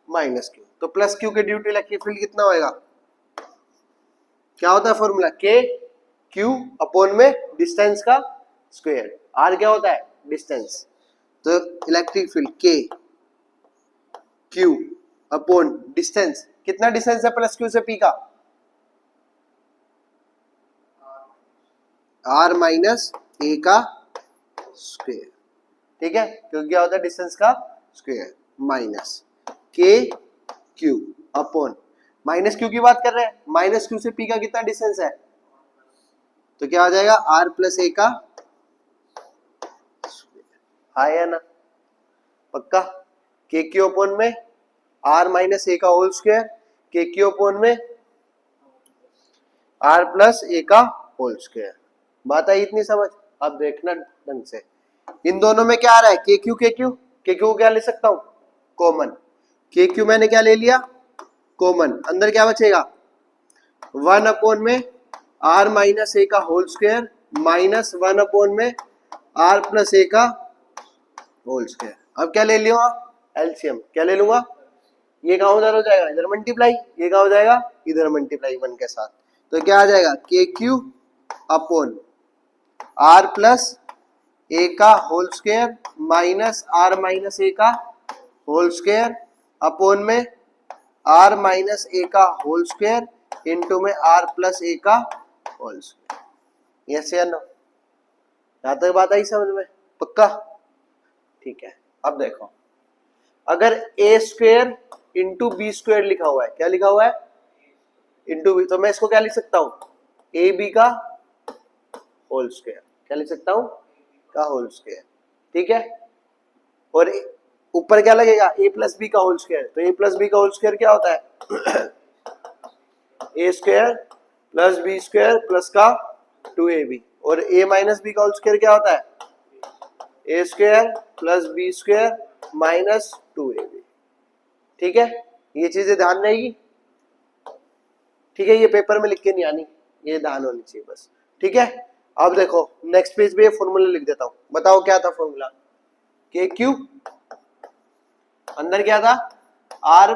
minus q. तो प्लस क्यू के ड्यू टू इलेक्ट्रिक फील्ड कितना होएगा? क्या होता है फॉर्मूला? के क्यू अपॉन में डिस्टेंस का स्क्वायर। आर क्या होता है? डिस्टेंस। तो electric field k Q upon distance. कितना डिस्टेंस है प्लस क्यू से पी का? आर माइनस ए का स्क्वायर। ठीक है, क्योंकि क्या होता है? डिस्टेंस का स्क्वायर। माइनस के क्यू अपॉन, माइनस क्यू की बात कर रहे हैं, माइनस क्यू से पी का कितना डिस्टेंस है? तो क्या आ जाएगा? आर प्लस ए का, हाई है ना? पक्का? के क्यू अपॉन में आर माइनस ए का whole square, K Q upon में आर प्लस ए का होल स्क्वायर। बात आई इतनी समझ? अब देखना ढंग से, इन दोनों में क्या आ रहा है? के क्यू के क्यू। के क्यू क्या ले सकता हूं? कॉमन। के क्यू मैंने क्या ले लिया? कॉमन। अंदर क्या बचेगा? 1 अपॉन में आर माइनस ए का होल स्क्वायर माइनस 1 अपॉन में आर प्लस ए का होल स्क्वायर। अब क्या ले लियो? एलसीएम। क्या ले लूंगा? ये कहां उधर हो जाएगा? इधर मल्टीप्लाई। ये कहां हो जाएगा? इधर मल्टीप्लाई 1 के साथ। तो क्या आ जाएगा? K Q upon R plus A का whole square minus R minus ए का होल स्क्वायर अपॉन में आर माइनस ए का होल स्क्वायर इंटू में आर प्लस ए का होल स्क्वायर। यस या नो? यहां तक बात आई समझ में? पक्का? ठीक है। अब देखो, अगर ए स्क्वायर इंटू बी स्क्वायर लिखा हुआ है, क्या लिखा हुआ है? इंटू बी, तो मैं इसको क्या लिख सकता हूं? ए बी का होल स्क्वायर। क्या लिख सकता हूं? का होल स्क्वायर। ठीक है, और ऊपर क्या लगेगा? ए प्लस बी का होल स्क्वायर। तो ए प्लस बी का होल स्क्वायर क्या होता है? A square plus B square plus का 2ab। और ए माइनस बी का होल स्क्वायर क्या होता है? A square plus B square minus 2ab। ठीक है, ये चीजें ध्यान रहेगी। ठीक है, ये पेपर में लिख के नहीं आनी, ये ध्यान होनी चाहिए बस। ठीक है, अब देखो नेक्स्ट पेज पे ये फॉर्मूला लिख देता हूं। बताओ क्या था फॉर्मूला? के क्यू, अंदर क्या था आर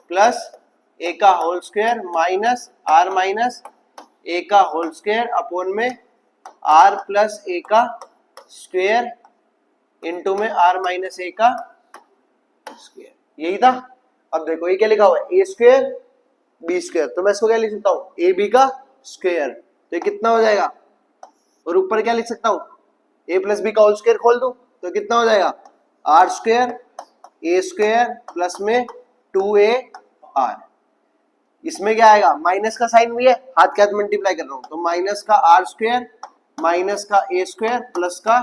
प्लस ए का whole square minus R minus ए का होल स्क्वायर अपोन में आर प्लस ए का स्क्वायर इनटू में आर माइनस ए का स्क्वायर, यही था। अब देखो ये क्या लिखा हुआ है, ए स्क्वायर बी स्क्वायर, तो मैं इसको क्या लिख सकता हूँ, ए बी का स्क्वायर, तो ये कितना हो जाएगा, और ऊपर क्या लिख सकता हूँ, ए प्लस बी का होल स्क्वायर खोल दूं तो कितना हो जाएगा, are square a square plus में 2a आर, इसमें क्या आएगा, माइनस का साइन भी है, हाथ के हाथ मल्टीप्लाई कर रहा हूं, तो माइनस का आर स्क्वायर माइनस का ए स्क्वायर प्लस का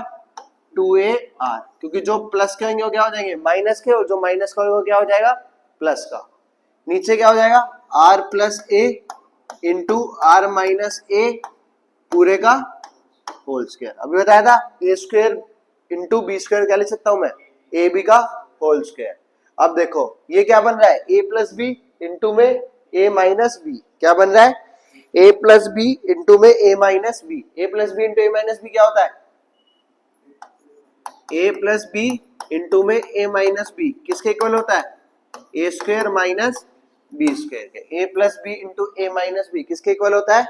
2a आर, क्योंकि जो प्लस के होंगे वो क्या हो जाएंगे माइनस के, और जो माइनस का होगा वो क्या हो जाएगा प्लस का। नीचे क्या हो जाएगा R plus A into R minus A पूरे का होल स्क्वायर। अभी बताया था A square into B square क्या लिख सकता हूं मैं, ए बी का होल स्क्वायर। अब देखो ये क्या बन रहा है, ए प्लस बी इंटू में ए माइनस बी, क्या बन रहा है, ए प्लस बी इंटू में ए माइनस बी, ए प्लस बी इंटू ए माइनस बी क्या होता है, ए प्लस बी इंटू में ए माइनस बी किसके इक्वल होता है, A square minus B square के, ए प्लस बी इंटू ए माइनस बी किसके इक्वल होता है,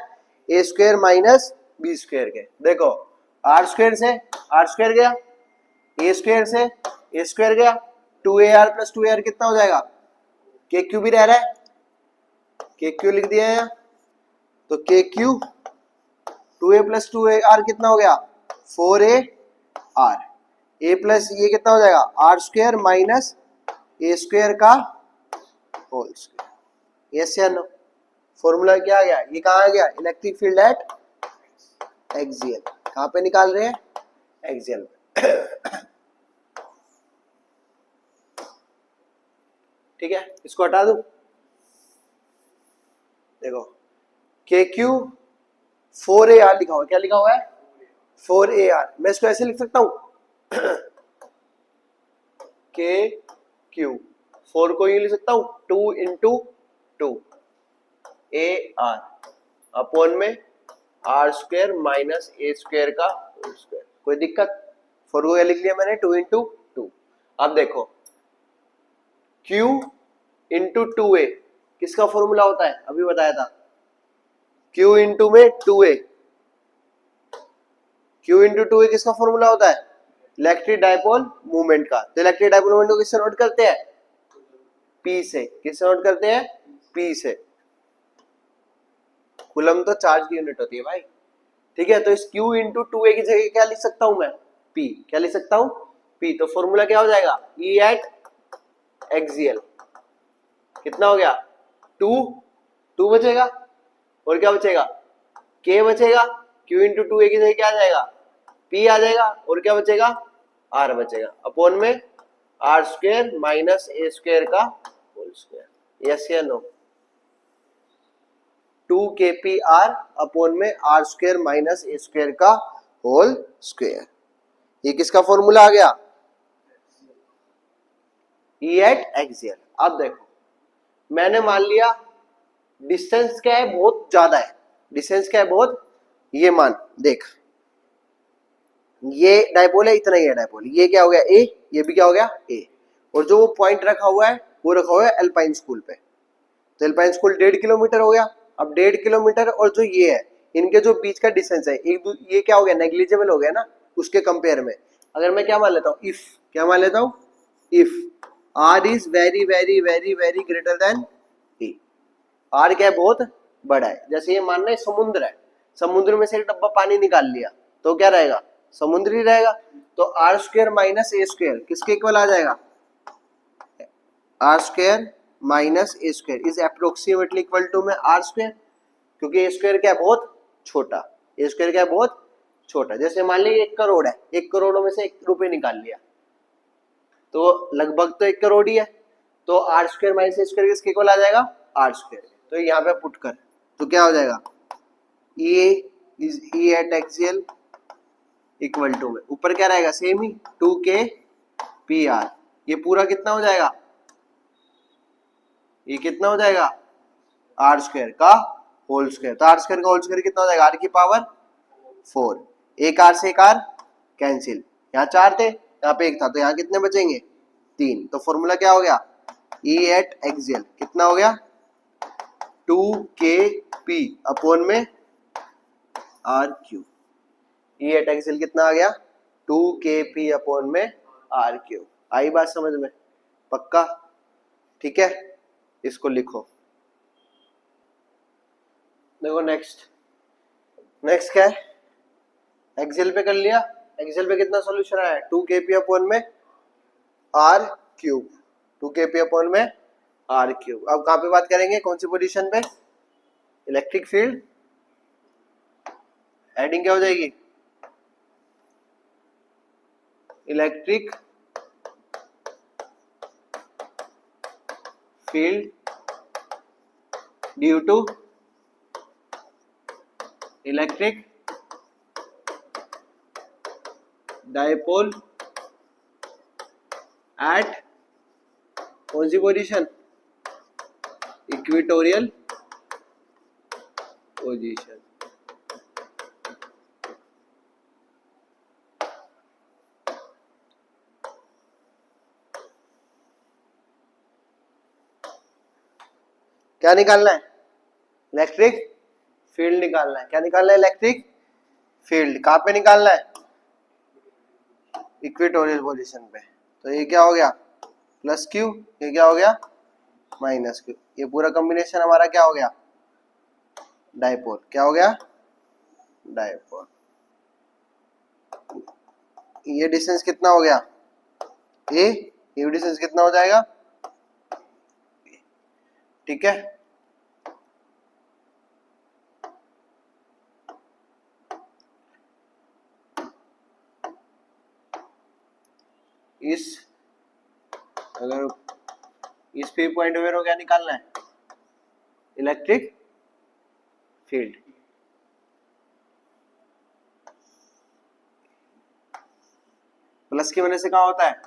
A square minus B square के। देखो आर स्क्वायर से आर स्क्वायर गया, ए स्क्वायर से ए स्क्वायर गया, 2ar प्लस 2ar कितना हो जाएगा, के क्यू भी रह रहा है, के क्यू लिख दिया है, तो के क्यू 2a प्लस 2ar कितना हो गया 4ar, ए प्लस ये कितना हो जाएगा are square minus a square का होल स्क्वायर। यस या नो, फॉर्मूला क्या आ गया, ये कहाँ आ गया, इलेक्ट्रिक फील्ड एट एक्सियल, कहाँ पे निकाल रहे हैं, एक्सियल ठीक है, इसको हटा दूं, देखो के क्यू 4ar लिखा हुआ है, क्या लिखा हुआ है 4ar, मैं इसको ऐसे लिख सकता हूं के क्यू 4 को ये लिख सकता हूं 2 इंटू 2 ए आर अपॉन में are square minus a square का होल स्क्वायर, कोई दिक्कत, 4 को लिख लिया मैंने 2 इंटू 2। अब देखो Q इंटू 2a किसका फॉर्मूला होता है, अभी बताया था, Q इंटू में 2a, Q इंटू 2a किसका फॉर्मूला होता है, इलेक्ट्रिक डायपोल मूवमेंट का। तो इलेक्ट्रिक डायपोल मूवमेंट को किससे नोट करते हैं, P से, किससे नोट करते हैं, P से। कूलम तो चार्ज की यूनिट होती है भाई, ठीक है, तो इस Q इंटू 2a की जगह क्या लिख सकता हूं मैं, P, क्या लिख सकता हूं P, तो फॉर्मूला क्या हो जाएगा, E एट एक्सियल कितना हो गया 2 बचेगा, और क्या बचेगा K बचेगा, Q इंटू 2a की जगह क्या आ जाएगा P आ जाएगा, और क्या बचेगा R बचेगा, अपॉन में are square minus a square का होल स्क्वायर। यस या नो, 2kpr अपॉन में are square minus a square का होल स्क्वायर, ये किसका फॉर्मूला आ गया, E एट एक्सियल। अब देखो मैंने मान लिया डिस्टेंस क्या है, बहुत ज्यादा है, डिस्टेंस क्या है बहुत, ये मान देख, ये डायपोल है, इतना ही है डायपोल, ये क्या हो गया ए, ये भी क्या हो गया ए, और जो वो पॉइंट रखा हुआ है वो रखा हुआ है एल्पाइन स्कूल पे, तो एल्पाइन स्कूल 1.5 किलोमीटर हो गया। अब 1.5 किलोमीटर और जो ये है इनके जो बीच का डिस्टेंस है ये क्या हो गया नेग्लिजिबल हो गया ना उसके कंपेयर में। अगर मैं क्या मान लेता हूँ, इफ, क्या मान लेता हूँ, if are is very very very very greater than a, r क्या है बहुत बड़ा है, जैसे ये मानना है समुद्र है, समुद्र में से एक डब्बा पानी निकाल लिया तो क्या रहेगा समुद्र ही रहेगा, तो are square minus a square किसके इक्वल आ जाएगा, are square minus a square is approximately equal to में आर स्क्वायर, क्योंकि ए स्क्वायर क्या है बहुत छोटा, ए स्क्वायर क्या है बहुत छोटा, जैसे मान लीजिए 1 करोड़ है, 1 करोड़ में से 1 रुपए निकाल लिया तो लगभग तो 1 करोड़ ही है, तो are square minus a square किसके इक्वल आ जाएगा आर स्क्वायर, तो यहाँ पे पुट कर तो क्या हो जाएगा A is E at axial equal to में ऊपर क्या रहेगा सेम ही 2kpr, ये पूरा कितना हो जाएगा, ये कितना हो जाएगा आर स्क्वायर का होल स्क्वायर, तो आर स्क्वायर का होल स्क्वायर कितना हो जाएगा r की पावर 4, एक आर से एक आर कैंसिल, यहाँ 4 थे यहाँ पे एक था, तो यहाँ कितने बचेंगे 3। तो फॉर्मूला क्या हो गया, E एट एक्सियल कितना हो गया 2kp अपॉन में r3। E एट एक्सियल कितना आ गया 2kp अपॉन में r3। आई बात समझ में, पक्का, ठीक है, इसको लिखो। देखो नेक्स्ट क्या है, एक्सेल पे कर लिया, एक्सेल पे कितना सॉल्यूशन आया 2kp अपॉन में r3, 2kp अपॉन में r3। अब कहाँ पे बात करेंगे, कौन सी पोजीशन पे, इलेक्ट्रिक फील्ड, हेडिंग क्या हो जाएगी, electric field due to electric dipole at कौन सी पोजीशन, इक्वेटोरियल पोजीशन। क्या निकालना है, इलेक्ट्रिक फील्ड निकालना है। क्या निकालना है, इलेक्ट्रिक फील्ड। कहाँ पे निकालना है, इक्वेटोरियल पोजीशन पे। तो ये क्या हो गया प्लस क्यू, ये क्या हो गया माइनस क्यू। ये पूरा कॉम्बिनेशन हमारा क्या हो गया, डायपोल। क्या हो गया, डायपोल। ये डिस्टेंस कितना हो गया ये डिस्टेंस कितना हो जाएगा, ठीक है। अगर इस पे पॉइंट वेयर हो, क्या निकालना है, इलेक्ट्रिक फील्ड। प्लस की वजह से क्या होता है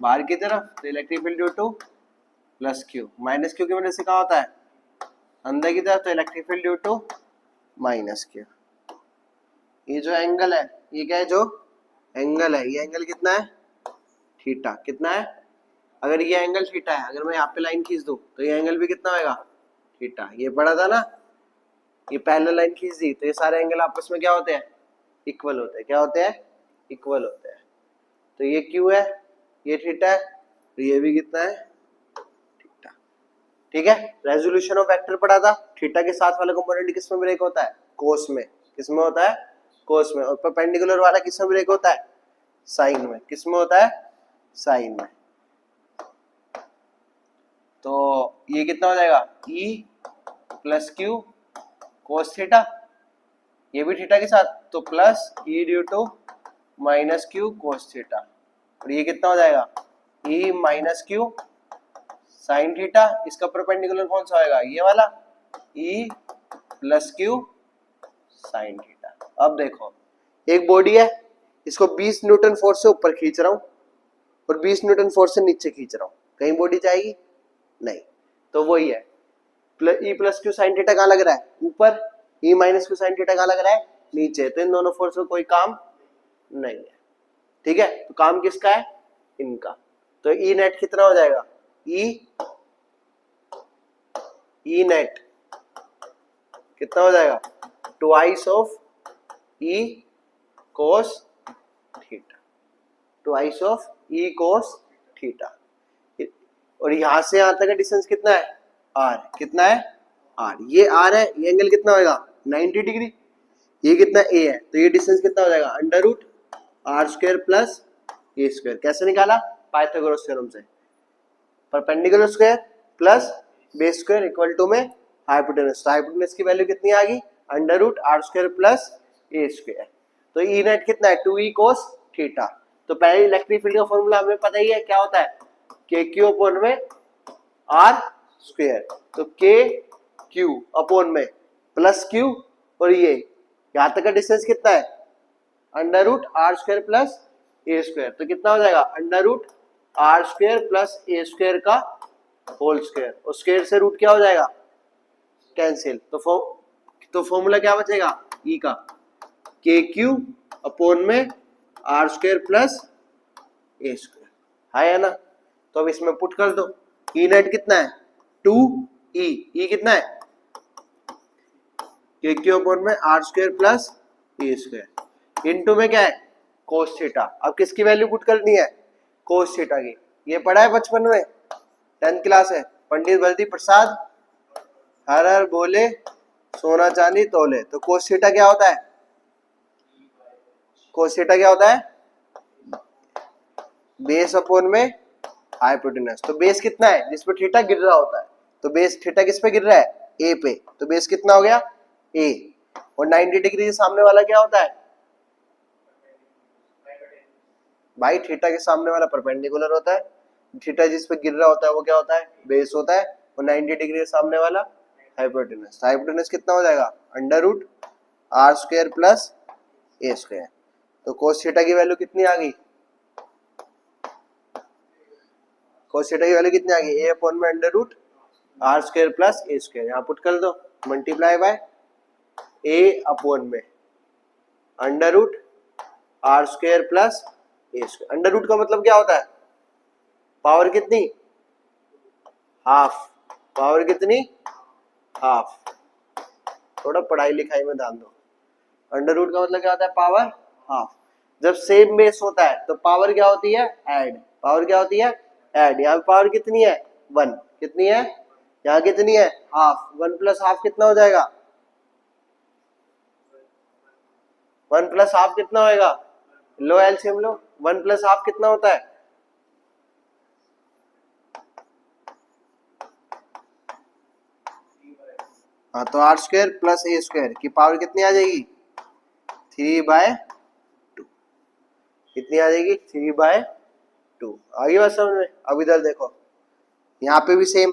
बाहर की तरफ, तो electric field due to plus Q. Minus Q की वजह से क्या होता है अंदर की तरफ, तो electric field due to minus q. ये जो एंगल है, ये क्या है, जो एंगल है, ये एंगल कितना है थीटा। कितना है, अगर ये एंगल थीटा है, अगर मैं यहाँ पे लाइन खींच दूं तो ये एंगल भी कितना होगा थीटा। ये पढ़ा था ना, ये पैरेलल लाइन खींच दी तो ये सारे एंगल आपस में क्या होते हैं, इक्वल होते हैं। क्या होते हैं, इक्वल होते हैं। तो ये क्यू है, ये थीटा है, तो ये भी कितना है थीटा, ठीक है। रेजोल्यूशन ऑफ वेक्टर पढ़ा था, थीटा के साथ वाला कंपोनेंट किस में ब्रेक होता है, कोस में। किस में होता है, कोस में। और परपेंडिकुलर वाला किस में ब्रेक होता है, साइन में। किस में होता है, साइन में। तो ये कितना हो जाएगा E plus q cos theta, ये भी थीटा के साथ, तो plus E due to minus q cos theta. और ये कितना हो जाएगा E minus q sine theta. इसका परपेंडिकुलर कौन सा होगा, ये वाला, E plus q sine theta. अब देखो एक बॉडी है, इसको 20 न्यूटन फोर्स से ऊपर खींच रहा हूं और 20 न्यूटन फोर्स से नीचे खींच रहा हूं, कहीं बॉडी जाएगी नहीं। तो वही है, E plus q sine theta कहाँ लग रहा है ऊपर, E minus q sine theta कहाँ लग रहा है नीचे। तो इन दोनों फोर्स में कोई काम नहीं है, ठीक है। तो काम किसका है, इनका। तो E नेट कितना हो जाएगा, E नेट कितना हो जाएगा twice of E cos theta, twice of E cos theta. और यहां से यहां तक का डिस्टेंस कितना है R, कितना है R। ये R है, ये एंगल कितना होगा 90 डिग्री। ये कितना A है, तो ये डिस्टेंस कितना हो जाएगा under root R square plus A square. कैसे निकाला, पाइथागोरस थ्योरम से। Perpendicular square plus base square equal to में हाइपोटेनस। तो हाइपोटेनस की वैल्यू कितनी आ गई under root R square plus A square. तो E नेट कितना है 2E cos थीटा। तो पहले इलेक्ट्रिक फील्ड का फॉर्मूला हमें पता ही है, क्या होता है KQ अपॉन में R स्क्वायर। तो KQ अपॉन में प्लस Q, और ये यहां तक का डिस्टेंस कितना है under root R square plus A square. तो कितना हो जाएगा under root R square plus A square का होल स्क्वायर, और स्क्वायर से रूट क्या हो जाएगा कैंसिल। तो फॉर्मूला क्या बचेगा E का KQ अपॉन में R square plus A square है ना। तो अब इसमें पुट कर दो, ई नेट कितना है 2e, ई कितना है के क्यू अपॉन में are square plus A square, into में क्या है कोस थीटा। अब किसकी वैल्यू पुट करनी है कोस थीटा की। ये पढ़ा है बचपन में 10th क्लास है, पंडित बल्दी प्रसाद हर हर बोले सोना चांदी तोले। तो कोस थीटा क्या होता है, कोस थीटा क्या होता है बेस अपॉन में हाइपोटेनस। तो बेस कितना है जिस पे थीटा गिर रहा होता है, तो बेस थीटा किस पे गिर रहा है ए पे, तो बेस कितना हो गया ए। और 90 डिग्री सामने वाला क्या होता है भाई, थीटा के सामने वाला परपेंडिकुलर होता है, थीटा जिस पे गिर रहा होता है वो क्या होता है बेस होता है, और 90 डिग्री के सामने वाला हाइपोटेनस। हाइपोटेनस कितना हो जाएगा under root R square plus A square. तो कोस थीटा की वैल्यू कितनी आ गई, कोस थीटा की वैल्यू कितनी आ गई ए अपॉन में under root R square plus A square. यहाँ पुट कर दो, मल्टीप्लाई बाय ए अपॉन में under root R square plus A square. Under root का मतलब क्या होता है पावर कितनी हाफ, पावर कितनी हाफ। थोड़ा पढ़ाई लिखाई में ध्यान दो। अंडर रूट का मतलब क्या होता है पावर हाफ। जब सेम बेस होता है तो पावर क्या होती है ऐड, पावर क्या होती है ऐड। यहाँ पे पावर कितनी है 1, कितनी है यहाँ कितनी है हाफ, 1 प्लस हाफ कितना हो जाएगा 1 प्लस हाफ कितना होएगा, लो एलसीएम लो, 1 प्लस हाफ कितना होता है हाँ, तो are square plus A square की पावर कितनी आ जाएगी 3/2, कितनी आ जाएगी 3/2। आगे बात समझ में। अब इधर देखो यहाँ पे भी सेम,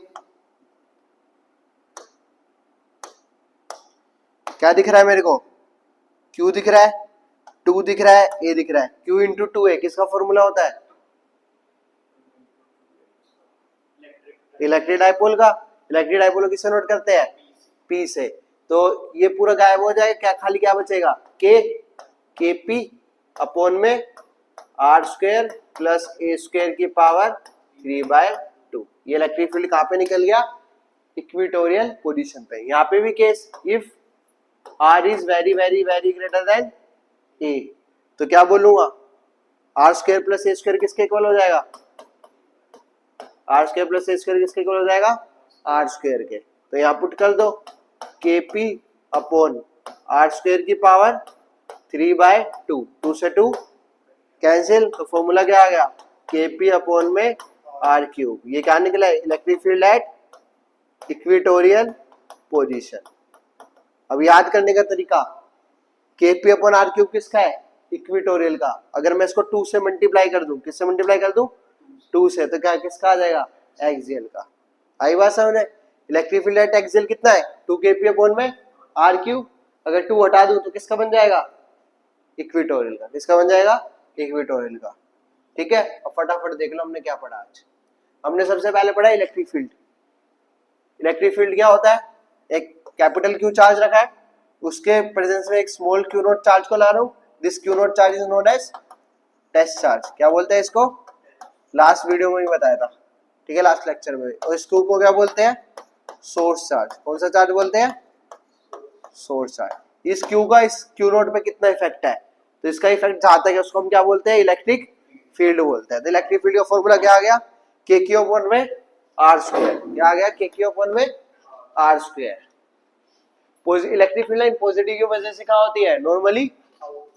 क्या दिख रहा है मेरे को Q दिख रहा है 2 दिख रहा है A दिख रहा है। Q इंटू 2A किसका फॉर्मूला होता है इलेक्ट्रिक डाइपोल का। इलेक्ट्रिक डाइपोल को किससे नोट करते हैं P से। तो ये पूरा गायब हो जाएगा, क्या खाली क्या बचेगा के पी अपॉन में are square plus A square की पावर 3/2। ये इलेक्ट्रिक फील्ड कहाँ पे निकल गया इक्वेटोरियल पोजीशन पे। यहाँ पे भी case if are is very very very greater than A, तो क्या बोलूंगा R square plus A square किसके इक्वल हो जाएगा, are square plus A square किसके इक्वल हो जाएगा आर स्क्वायर के। तो यहाँ पुट कर दो के पी अपॉन आर स्क्वायर की पावर 3/2, 2 से 2 कैंसिल, तो फॉर्मूला क्या आ गया के पी अपॉन में आर क्यूब। ये क्या निकला है electric field at equatorial position. अब याद करने का तरीका के पी अपॉन आर क्यूब किसका है इक्वेटोरियल का। अगर मैं इसको 2 से मल्टीप्लाई कर दूं, किससे मल्टीप्लाई कर दूं 2 से, तो क्या किसका आ जाएगा एक्सियल का। आई बात समझ। इलेक्ट्रिक फील्ड एट एक्सियल कितना है 2 के पी अपॉन में आर क्यूब। अगर 2 हटा दूं तो किसका बन जाएगा इक्वेटोरियल का। किसका बन जाएगा इक्वेटोरियल का। ठीक है, अब फटाफट देख लो हमने क्या पढ़ा आज। हमने सबसे पहले पढ़ा इलेक्ट्रिक फील्ड। इलेक्ट्रिक फील्ड क्या होता है, एक कैपिटल क्यू चार्ज रखा है, उसके प्रेजेंस में एक स्मॉल क्यू नॉट चार्ज को ला रहा हूँ। This Q naught charge is known as test charge. क्या बोलते हैं इसको, लास्ट वीडियो में भी बताया था, ठीक है लास्ट लेक्चर में। और इस क्यू को क्या बोलते हैं सोर्स चार्ज। कौन सा चार्ज बोलते हैं सोर्स चार्ज। इस क्यू का इस क्यू नॉट पे कितना इफेक्ट है, तो इसका इफेक्ट जहां तक है उसको हम क्या बोलते हैं इलेक्ट्रिक फील्ड बोलते हैं। तो इलेक्ट्रिक फील्ड का फॉर्मूला क्या आ गया के क्यू अपॉन में आर स्क्वायर। क्या आ गया के क्यू अपॉन में are square. Electric field line positive की वजह से क्या होती है नॉर्मली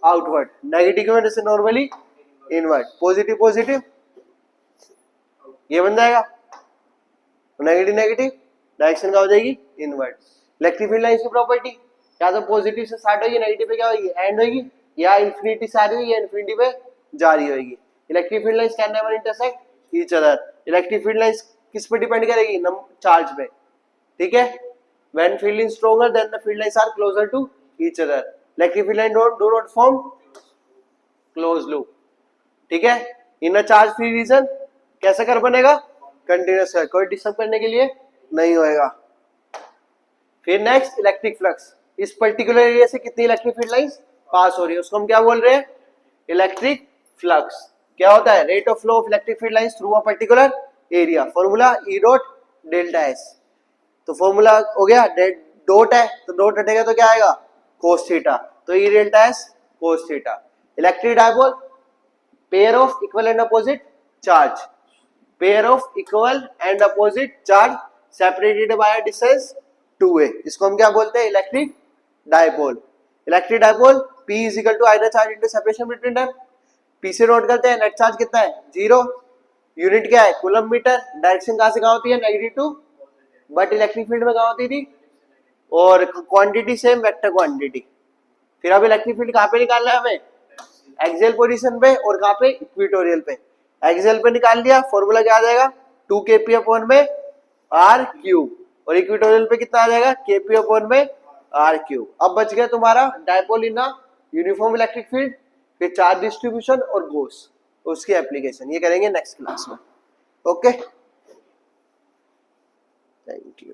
आउटवर्ड, नेगेटिव की वजह से नॉर्मली इनवर्ड। पॉजिटिव पॉजिटिव ये बन जाएगा, नेगेटिव नेगेटिव डायरेक्शन क्या हो जाएगी इनवर्ड। इलेक्ट्रिक फील्ड लाइन की प्रॉपर्टी या तो पॉजिटिव से स्टार्ट होगी नेगेटिव पे क्या होगी एंड होगी, या इन्फिनिटी से आ रही होगी या इन्फिनिटी पे जारी होगी। Electric field lines can never intersect each other. Electric field lines किस पे डिपेंड करेगी चार्ज पे। ठीक है, when field is stronger then the field lines are closer to each other. Electric field line do not form closed loop. ठीक है, in a charge free region कैसा कर बनेगा कंटिन्यूअस है, कोई डिस्टर्ब करने के लिए नहीं होएगा। फिर नेक्स्ट इलेक्ट्रिक फ्लक्स। इस पर्टिकुलर एरिया से कितनी इलेक्ट्रिक फील्ड लाइंस पास हो रही है उसको हम क्या बोल रहे हैं इलेक्ट्रिक फ्लक्स। क्या होता है? Rate of flow of electric field lines through a particular area, formula E dot delta S. तो फॉर्मूला हो गया, डॉट है तो डॉट हटेगा तो क्या आएगा? कोस थीटा, तो E delta S cos theta. Electric dipole, pair of equal and opposite charge, pair of equal and opposite charge separated by a distance 2a, इसको हम क्या बोलते हैं? Electric dipole. Electric dipole P is equal to either charge into separation between them. P से नोट करते हैं, नेट चार्ज कितना है? 0। यूनिट क्या है? Coulomb metre. डायरेक्शन कहां से कहां होती है? Negative to, but electric field में कहां होती थी? और क्वांटिटी सेम, वेक्टर क्वांटिटी। फिर अब इलेक्ट्रिक फील्ड कहां पे निकालना है हमें? एक्सियल पोजीशन पे, और कहां पे? इक्वेटोरियल पे। एक्सियल पे निकाल लिया, फॉर्मूला क्या आ जाएगा? 2kp अपॉन में r क्यूब, और इक्वेटोरियल पे कितना आ जाएगा? kp अपॉन में r क्यूब। अब बच गया तुम्हारा dipole in uniform electric field, फिर चार्ज डिस्ट्रीब्यूशन और गोस, उसकी एप्लीकेशन ये करेंगे नेक्स्ट क्लास में। Okay, thank you.